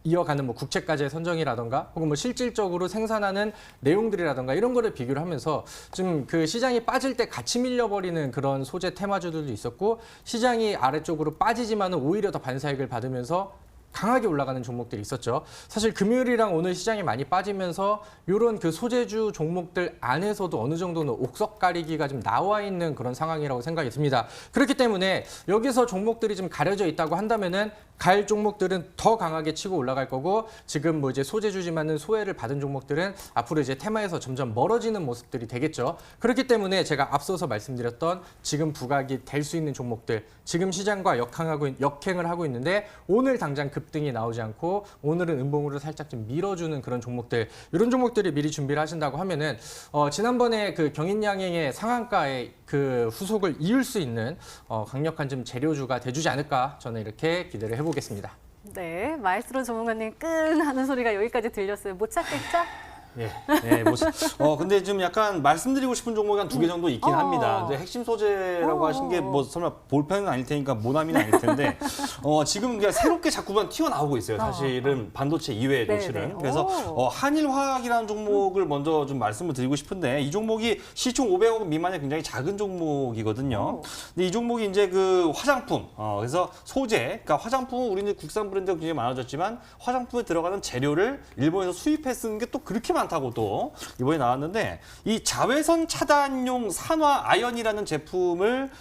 [SPEAKER 3] 이어가는 뭐 국책과제 선정이라던가 혹은 뭐 실질적으로 생산하는 내용들이라던가 이런 거를 비교를 하면서 좀 시장이 빠질 때 같이 밀려버리는 그런 소재 테마주들도 있었고 시장이 아래쪽으로 빠지지만은 오히려 더 반사익을 받으면서 강하게 올라가는 종목들이 있었죠. 사실 금요일이랑 오늘 시장이 많이 빠지면서 이런 소재주 종목들 안에서도 어느 정도는 옥석 가리기가 좀 나와 있는 그런 상황이라고 생각이 듭니다. 그렇기 때문에 여기서 종목들이 좀 가려져 있다고 한다면은 갈 종목들은 더 강하게 치고 올라갈 거고 지금 뭐 이제 소재주지만은 소외를 받은 종목들은 앞으로 이제 테마에서 점점 멀어지는 모습들이 되겠죠. 그렇기 때문에 제가 앞서서 말씀드렸던 지금 부각이 될 수 있는 종목들, 지금 시장과 역행을 하고 있는데 오늘 당장 급 급등이 나오지 않고 오늘은 음봉으로 살짝 좀 밀어주는 그런 종목들, 이런 종목들이 미리 준비를 하신다고 하면은 지난번에 그 경인양행의 상한가의 그 후속을 이을 수 있는 강력한 좀 재료주가 돼주지 않을까, 저는 이렇게 기대를 해보겠습니다.
[SPEAKER 1] 네, 마에스트로 전문가님 끙 하는 소리가 여기까지 들렸어요. 못 찾겠죠?
[SPEAKER 2] 예, 근데 좀 약간 말씀드리고 싶은 종목이 한 2개 정도 있긴 합니다. 근데 핵심 소재라고 하신 게 뭐 설마 볼펜은 아닐 테니까 모나미는 아닐 텐데, 지금 그냥 새롭게 자꾸만 튀어나오고 있어요. 사실은 반도체 이외의
[SPEAKER 1] 네네.
[SPEAKER 2] 도시는. 그래서 한일화학이라는 종목을 먼저 좀 말씀을 드리고 싶은데, 이 종목이 시총 500억 미만의 굉장히 작은 종목이거든요. 근데 이 종목이 이제 그 화장품, 그래서 소재, 그러니까 화장품은 우리는 국산 브랜드가 굉장히 많아졌지만 화장품에 들어가는 재료를 일본에서 수입해 쓰는 게 또 그렇게 많다고 또 이번에 나왔는데, 이 자외선 차단용 산화 아연이라는 제품을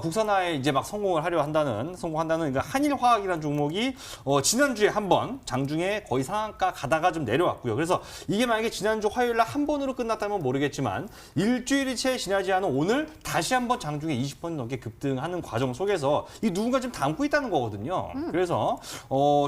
[SPEAKER 2] 국산화에 이제 막 성공한다는 그러니까 한일화학이라는 종목이 지난주에 한번 장중에 거의 상한가 가다가 좀 내려왔고요. 그래서 이게 만약에 지난주 화요일 날 한 번으로 끝났다면 모르겠지만 일주일이 채 지나지 않은 오늘 다시 한번 장중에 20% 넘게 급등하는 과정 속에서 이 누군가 지금 담고 있다는 거거든요. 그래서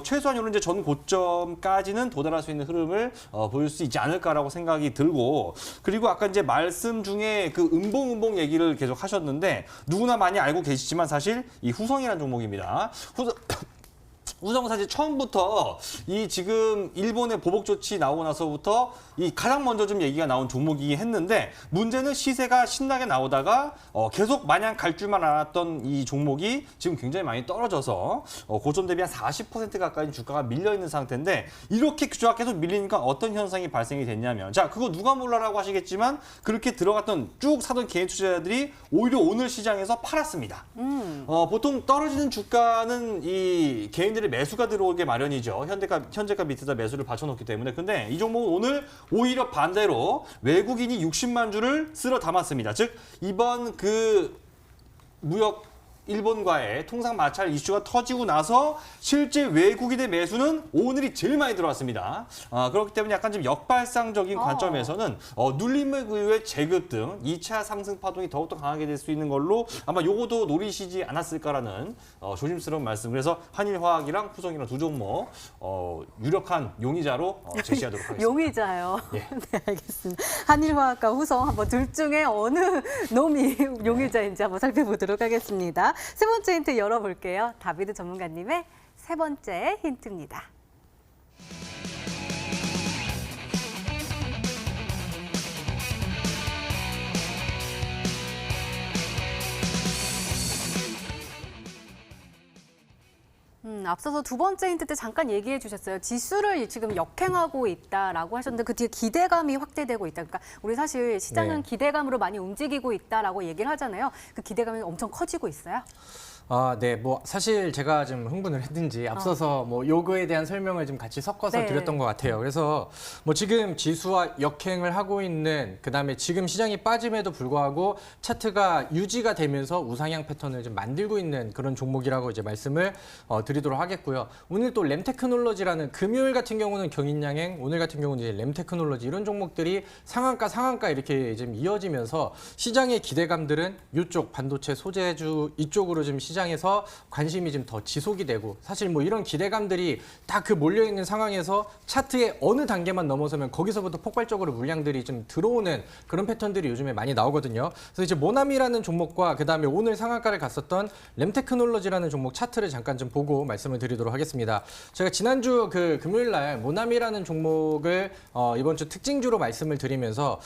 [SPEAKER 2] 최소한 이런 이제 전 고점까지는 도달할 수 있는 흐름을 보일 수 있지 않을까라고 생각이 들고, 그리고 아까 이제 말씀 중에 그 음봉 얘기를 계속 하셨는데, 누구나 많이 알고 계시지만 사실 이 후성이라는 종목입니다. 우성 사실 처음부터 이 지금 일본의 보복 조치 나오고 나서부터 이 가장 먼저 좀 얘기가 나온 종목이긴 했는데, 문제는 시세가 신나게 나오다가 계속 마냥 갈 줄만 알았던 이 종목이 지금 굉장히 많이 떨어져서 고점 대비 한 40% 가까이 주가가 밀려 있는 상태인데, 이렇게 주가가 계속 밀리니까 어떤 현상이 발생이 됐냐면, 자, 그거 누가 몰라라고 하시겠지만 그렇게 들어갔던 쭉 사던 개인 투자자들이 오히려 오늘 시장에서 팔았습니다. 보통 떨어지는 주가는 이 개인들의 매수가 들어오게 마련이죠. 현재가 밑에다 매수를 받쳐놓기 때문에. 근데 이 종목은 오늘 오히려 반대로 외국인이 60만 주를 쓸어 담았습니다. 즉 이번 그 무역 일본과의 통상 마찰 이슈가 터지고 나서 실제 외국인의 매수는 오늘이 제일 많이 들어왔습니다. 그렇기 때문에 약간 좀 역발상적인 관점에서는 눌림의 이후에 재급등, 2차 상승 파동이 더욱더 강하게 될 수 있는 걸로 아마 요거도 노리시지 않았을까라는 조심스러운 말씀. 그래서 한일화학이랑 후성이랑 두 종목 유력한 용의자로 제시하도록 하겠습니다.
[SPEAKER 1] 용의자요.
[SPEAKER 2] 예.
[SPEAKER 1] 네, 알겠습니다. 한일화학과 후성 한번 둘 중에 어느 놈이 용의자인지 한번 살펴보도록 하겠습니다. 세 번째 힌트 열어볼게요. 다비드 전문가님의 세 번째 힌트입니다. 앞서서 두 번째 힌트 때 잠깐 얘기해 주셨어요. 지수를 지금 역행하고 있다라고 하셨는데 그 뒤에 기대감이 확대되고 있다. 그러니까 우리 사실 시장은
[SPEAKER 3] 네.
[SPEAKER 1] 기대감으로 많이 움직이고 있다라고 얘기를 하잖아요. 그 기대감이 엄청 커지고 있어요.
[SPEAKER 3] 네, 뭐 사실 제가 좀 흥분을 했는지 앞서서 뭐 요거에 대한 설명을 좀 같이 섞어서
[SPEAKER 1] 네.
[SPEAKER 3] 드렸던 것 같아요. 그래서 뭐 지금 지수와 역행을 하고 있는, 그다음에 지금 시장이 빠짐에도 불구하고 차트가 유지가 되면서 우상향 패턴을 좀 만들고 있는 그런 종목이라고 이제 말씀을 드리도록 하겠고요. 오늘 또 램테크놀로지라는, 금요일 같은 경우는 경인양행, 오늘 같은 경우는 이제 램테크놀로지, 이런 종목들이 상한가 이렇게 좀 이어지면서 시장의 기대감들은 이쪽 반도체 소재주 이쪽으로 좀 시장에서 관심이 좀 더 지속이 되고, 사실 뭐 이런 기대감들이 다 그 몰려 있는 상황에서 차트의 어느 단계만 넘어서면 거기서부터 폭발적으로 물량들이 좀 들어오는 그런 패턴들이 요즘에 많이 나오거든요. 그래서 이제 모나미라는 종목과 그다음에 오늘 상한가를 갔었던 램테크놀로지라는 종목 차트를 잠깐 좀 보고 말씀을 드리도록 하겠습니다. 제가 지난주 그 금요일 날 모나미라는 종목을 이번 주 특징주로 말씀을 드리면서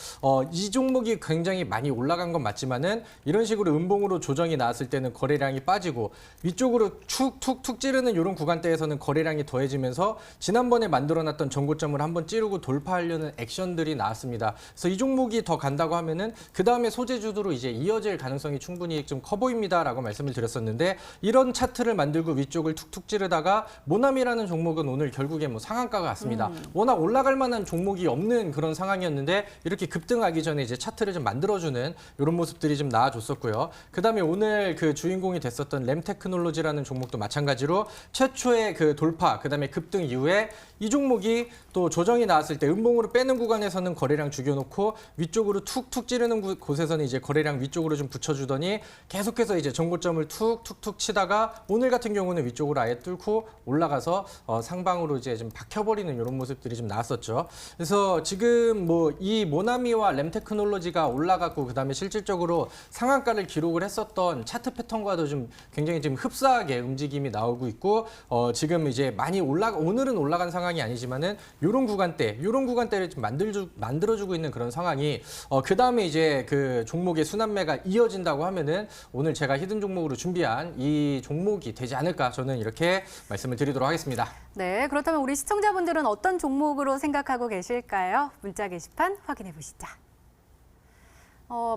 [SPEAKER 3] 이 종목이 굉장히 많이 올라간 건 맞지만은 이런 식으로 음봉으로 조정이 나왔을 때는 거래량이 빠지고 위쪽으로 툭툭툭 찌르는 이런 구간대에서는 거래량이 더해지면서 지난번에 만들어놨던 전고점을 한번 찌르고 돌파하려는 액션들이 나왔습니다. 그래서 이 종목이 더 간다고 하면은 그 다음에 소재주도로 이제 이어질 가능성이 충분히 좀 커 보입니다라고 말씀을 드렸었는데, 이런 차트를 만들고 위쪽을 툭툭 찌르다가 모나미라는 종목은 오늘 결국에 뭐 상한가가 왔습니다. 워낙 올라갈 만한 종목이 없는 그런 상황이었는데 이렇게 급등하기 전에 이제 차트를 좀 만들어주는 이런 모습들이 좀 나와줬었고요. 그 다음에 오늘 그 주인공이 됐었던 램테크놀로지라는 종목도 마찬가지로 최초의 그 돌파, 그 다음에 급등 이후에 이 종목이 또 조정이 나왔을 때 음봉으로 빼는 구간에서는 거래량 죽여놓고 위쪽으로 툭툭 찌르는 곳에서는 이제 거래량 위쪽으로 좀 붙여주더니 계속해서 이제 전고점을 툭툭툭 치다가 오늘 같은 경우는 위쪽으로 아예 아예 뚫고 올라가서 상방으로 이제 좀 박혀버리는 이런 모습들이 좀 나왔었죠. 그래서 지금 뭐 이 모나미와 램테크놀로지가 올라갔고 그다음에 실질적으로 상한가를 기록을 했었던 차트 패턴과도 좀 굉장히 지금 흡사하게 움직임이 나오고 있고 지금 이제 많이 오늘은 올라간 상황이 아니지만은 이런 구간대를 좀 만들어주고 있는 그런 상황이 그다음에 이제 그 종목의 순환매가 이어진다고 하면은 오늘 제가 히든 종목으로 준비한 이 종목이 되지 않을까 저는 이렇게 말씀을 드리도록 하겠습니다.
[SPEAKER 1] 네, 그렇다면 우리 시청자분들은 어떤 종목으로 생각하고 계실까요? 문자 게시판 확인해 보시죠.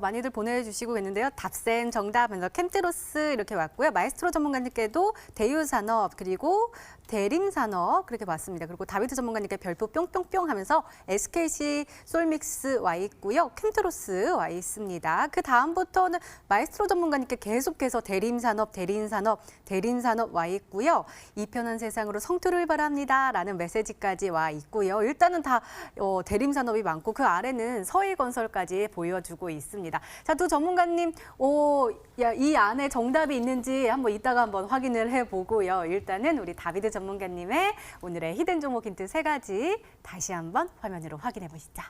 [SPEAKER 1] 많이들 보내주시고 있는데요. 답센 정답, 먼저 캠트로스 이렇게 왔고요. 마에스트로 전문가님께도 대유산업 그리고 대림산업 그렇게 왔습니다. 그리고 다비드 전문가님께 별표 뿅뿅뿅 하면서 SKC 솔믹스 와 있고요. 캠트로스 와 있습니다. 그 다음부터는 마에스트로 전문가님께 계속해서 대림산업 와 있고요. 이 편한 세상으로 성투를 바랍니다. 라는 메시지까지 와 있고요. 일단은 다 대림산업이 많고 그 아래는 서해건설까지 보여주고 있습니다. 자, 두 전문가님, 이 안에 정답이 있는지 한번 이따가 한번 확인을 해보고요. 일단은 우리 다비드 전문가님의 오늘의 히든 종목 힌트 3가지 다시 한번 화면으로 확인해 보시죠.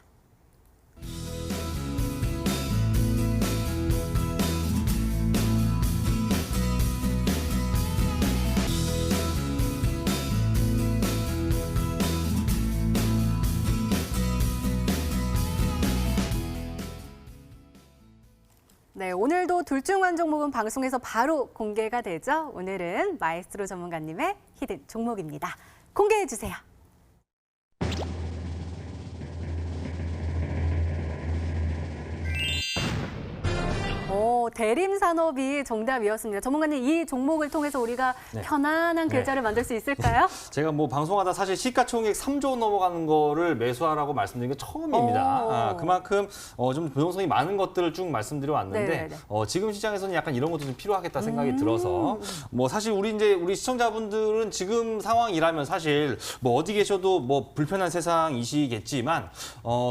[SPEAKER 1] 네, 오늘도 둘 중 한 종목은 방송에서 바로 공개가 되죠. 오늘은 마에스트로 전문가님의 히든 종목입니다. 공개해 주세요. 대림산업이 정답이었습니다. 전문가님, 이 종목을 통해서 우리가 편안한 계좌를 만들 수 있을까요?
[SPEAKER 2] 제가 뭐 방송하다 사실 시가총액 3조 넘어가는 거를 매수하라고 말씀드린 게 처음입니다. 그만큼 좀 변동성이 많은 것들을 쭉 말씀드려 왔는데 지금 시장에서는 약간 이런 것도 좀 필요하겠다 생각이 들어서 뭐 사실 우리 시청자분들은 지금 상황이라면 사실 뭐 어디 계셔도 뭐 불편한 세상이시겠지만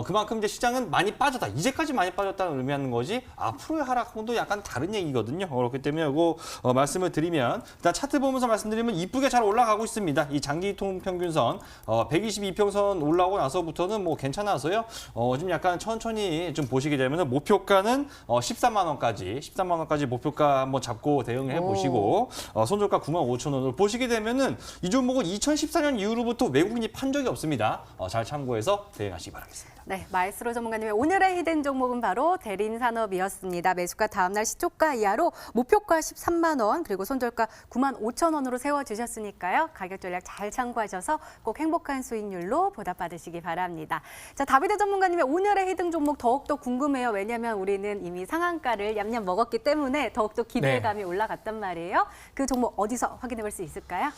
[SPEAKER 2] 그만큼 이제 시장은 많이 빠졌다. 이제까지 많이 빠졌다는 의미하는 거지 앞으로의 하락도 약간 다른 얘기거든요. 그렇기 때문에 이거 말씀을 드리면 일단 차트 보면서 말씀드리면 이쁘게 잘 올라가고 있습니다. 이 장기 이동 평균선 122평선 올라오고 나서부터는 뭐 괜찮아서요. 좀 약간 천천히 좀 보시게 되면 목표가는 13만 원까지 목표가 한번 잡고 대응을 해보시고 손절가 95,000원으로 보시게 되면은 이 종목은 2014년 이후로부터 외국인이 판 적이 없습니다. 잘 참고해서 대응하시기 바라겠습니다.
[SPEAKER 1] 네, 마에스트로 전문가님의 오늘의 히든 종목은 바로 대림산업이었습니다. 매수가 다음날 시초가 이하로 목표가 13만 원 그리고 손절가 95,000원으로 세워주셨으니까요. 가격 전략 잘 참고하셔서 꼭 행복한 수익률로 보답받으시기 바랍니다. 자, 다비드 전문가님의 오늘의 히든 종목 더욱더 궁금해요. 왜냐하면 우리는 이미 상한가를 얌얌 먹었기 때문에 더욱더 기대감이 올라갔단 말이에요. 그 종목 어디서 확인해 볼 수 있을까요?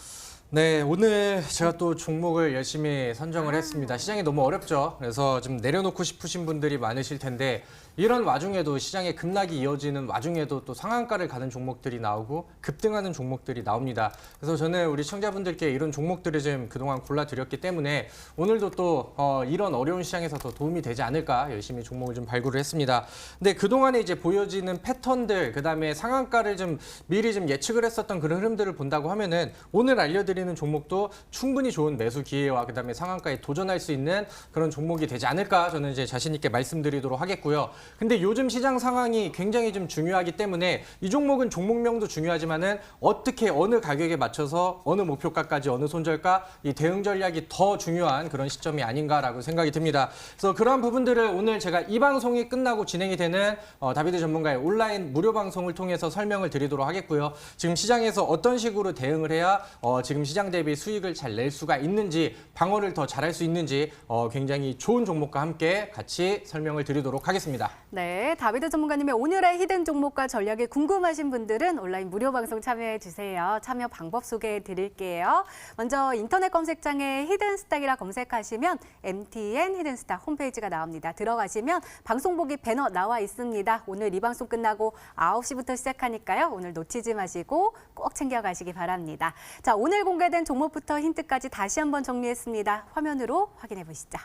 [SPEAKER 3] 네, 오늘 제가 또 종목을 열심히 선정을 했습니다. 시장이 너무 어렵죠. 그래서 좀 내려놓고 싶으신 분들이 많으실 텐데 이런 와중에도 시장의 급락이 이어지는 와중에도 또 상한가를 가는 종목들이 나오고 급등하는 종목들이 나옵니다. 그래서 저는 우리 시청자분들께 이런 종목들을 좀 그동안 골라드렸기 때문에 오늘도 또 이런 어려운 시장에서 더 도움이 되지 않을까 열심히 종목을 좀 발굴을 했습니다. 근데 그동안에 이제 보여지는 패턴들, 그다음에 상한가를 좀 미리 좀 예측을 했었던 그런 흐름들을 본다고 하면은 오늘 알려드리는 종목도 충분히 좋은 매수 기회와 그다음에 상한가에 도전할 수 있는 그런 종목이 되지 않을까 저는 이제 자신 있게 말씀드리도록 하겠고요. 근데 요즘 시장 상황이 굉장히 좀 중요하기 때문에 이 종목은 종목명도 중요하지만은 어떻게 어느 가격에 맞춰서 어느 목표가까지 어느 손절가 이 대응 전략이 더 중요한 그런 시점이 아닌가라고 생각이 듭니다. 그래서 그러한 부분들을 오늘 제가 이 방송이 끝나고 진행이 되는 다비드 전문가의 온라인 무료 방송을 통해서 설명을 드리도록 하겠고요. 지금 시장에서 어떤 식으로 대응을 해야 지금 시장 대비 수익을 잘 낼 수가 있는지 방어를 더 잘할 수 있는지 굉장히 좋은 종목과 함께 같이 설명을 드리도록 하겠습니다.
[SPEAKER 1] 네, 다비드 전문가님의 오늘의 히든 종목과 전략이 궁금하신 분들은 온라인 무료 방송 참여해 주세요. 참여 방법 소개해 드릴게요. 먼저 인터넷 검색창에 히든스탁이라 검색하시면 MTN 히든스탁 홈페이지가 나옵니다. 들어가시면 방송 보기 배너 나와 있습니다. 오늘 이 방송 끝나고 9시부터 시작하니까요. 오늘 놓치지 마시고 꼭 챙겨가시기 바랍니다. 자, 오늘 공개된 종목부터 힌트까지 다시 한번 정리했습니다. 화면으로 확인해 보시죠.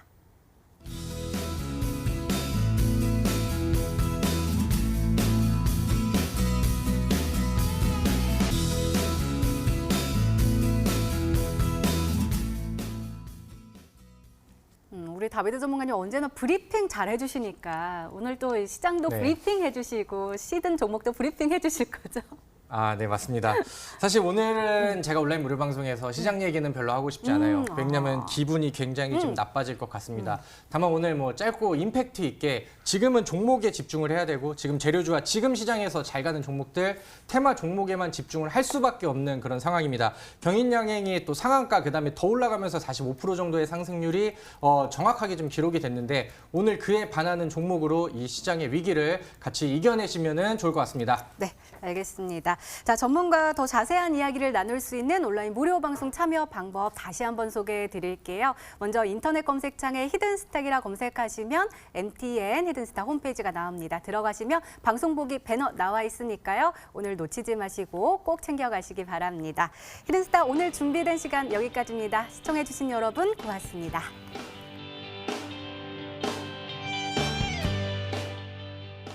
[SPEAKER 1] 다비드 전문가님 언제나 브리핑 잘 해주시니까 오늘 또 시장도
[SPEAKER 3] 네.
[SPEAKER 1] 브리핑 해주시고 시든 종목도 브리핑 해주실 거죠?
[SPEAKER 3] 아, 네, 맞습니다. 사실 오늘은 제가 온라인 무료 방송에서 시장 얘기는 별로 하고 싶지 않아요. 왜냐하면 기분이 굉장히 좀 나빠질 것 같습니다. 다만 오늘 뭐 짧고 임팩트 있게 지금은 종목에 집중을 해야 되고 지금 재료주와 지금 시장에서 잘 가는 종목들 테마 종목에만 집중을 할 수밖에 없는 그런 상황입니다. 경인양행이 또 상한가 그다음에 더 올라가면서 45% 정도의 상승률이 정확하게 좀 기록이 됐는데 오늘 그에 반하는 종목으로 이 시장의 위기를 같이 이겨내시면 좋을 것 같습니다.
[SPEAKER 1] 네, 알겠습니다. 자, 전문가와 더 자세한 이야기를 나눌 수 있는 온라인 무료 방송 참여 방법 다시 한번 소개해 드릴게요. 먼저 인터넷 검색창에 히든스탁이라 검색하시면 MTN 히든스탁 홈페이지가 나옵니다. 들어가시면 방송 보기 배너 나와 있으니까요. 오늘 놓치지 마시고 꼭 챙겨가시기 바랍니다. 히든스탁 오늘 준비된 시간 여기까지입니다. 시청해 주신 여러분 고맙습니다.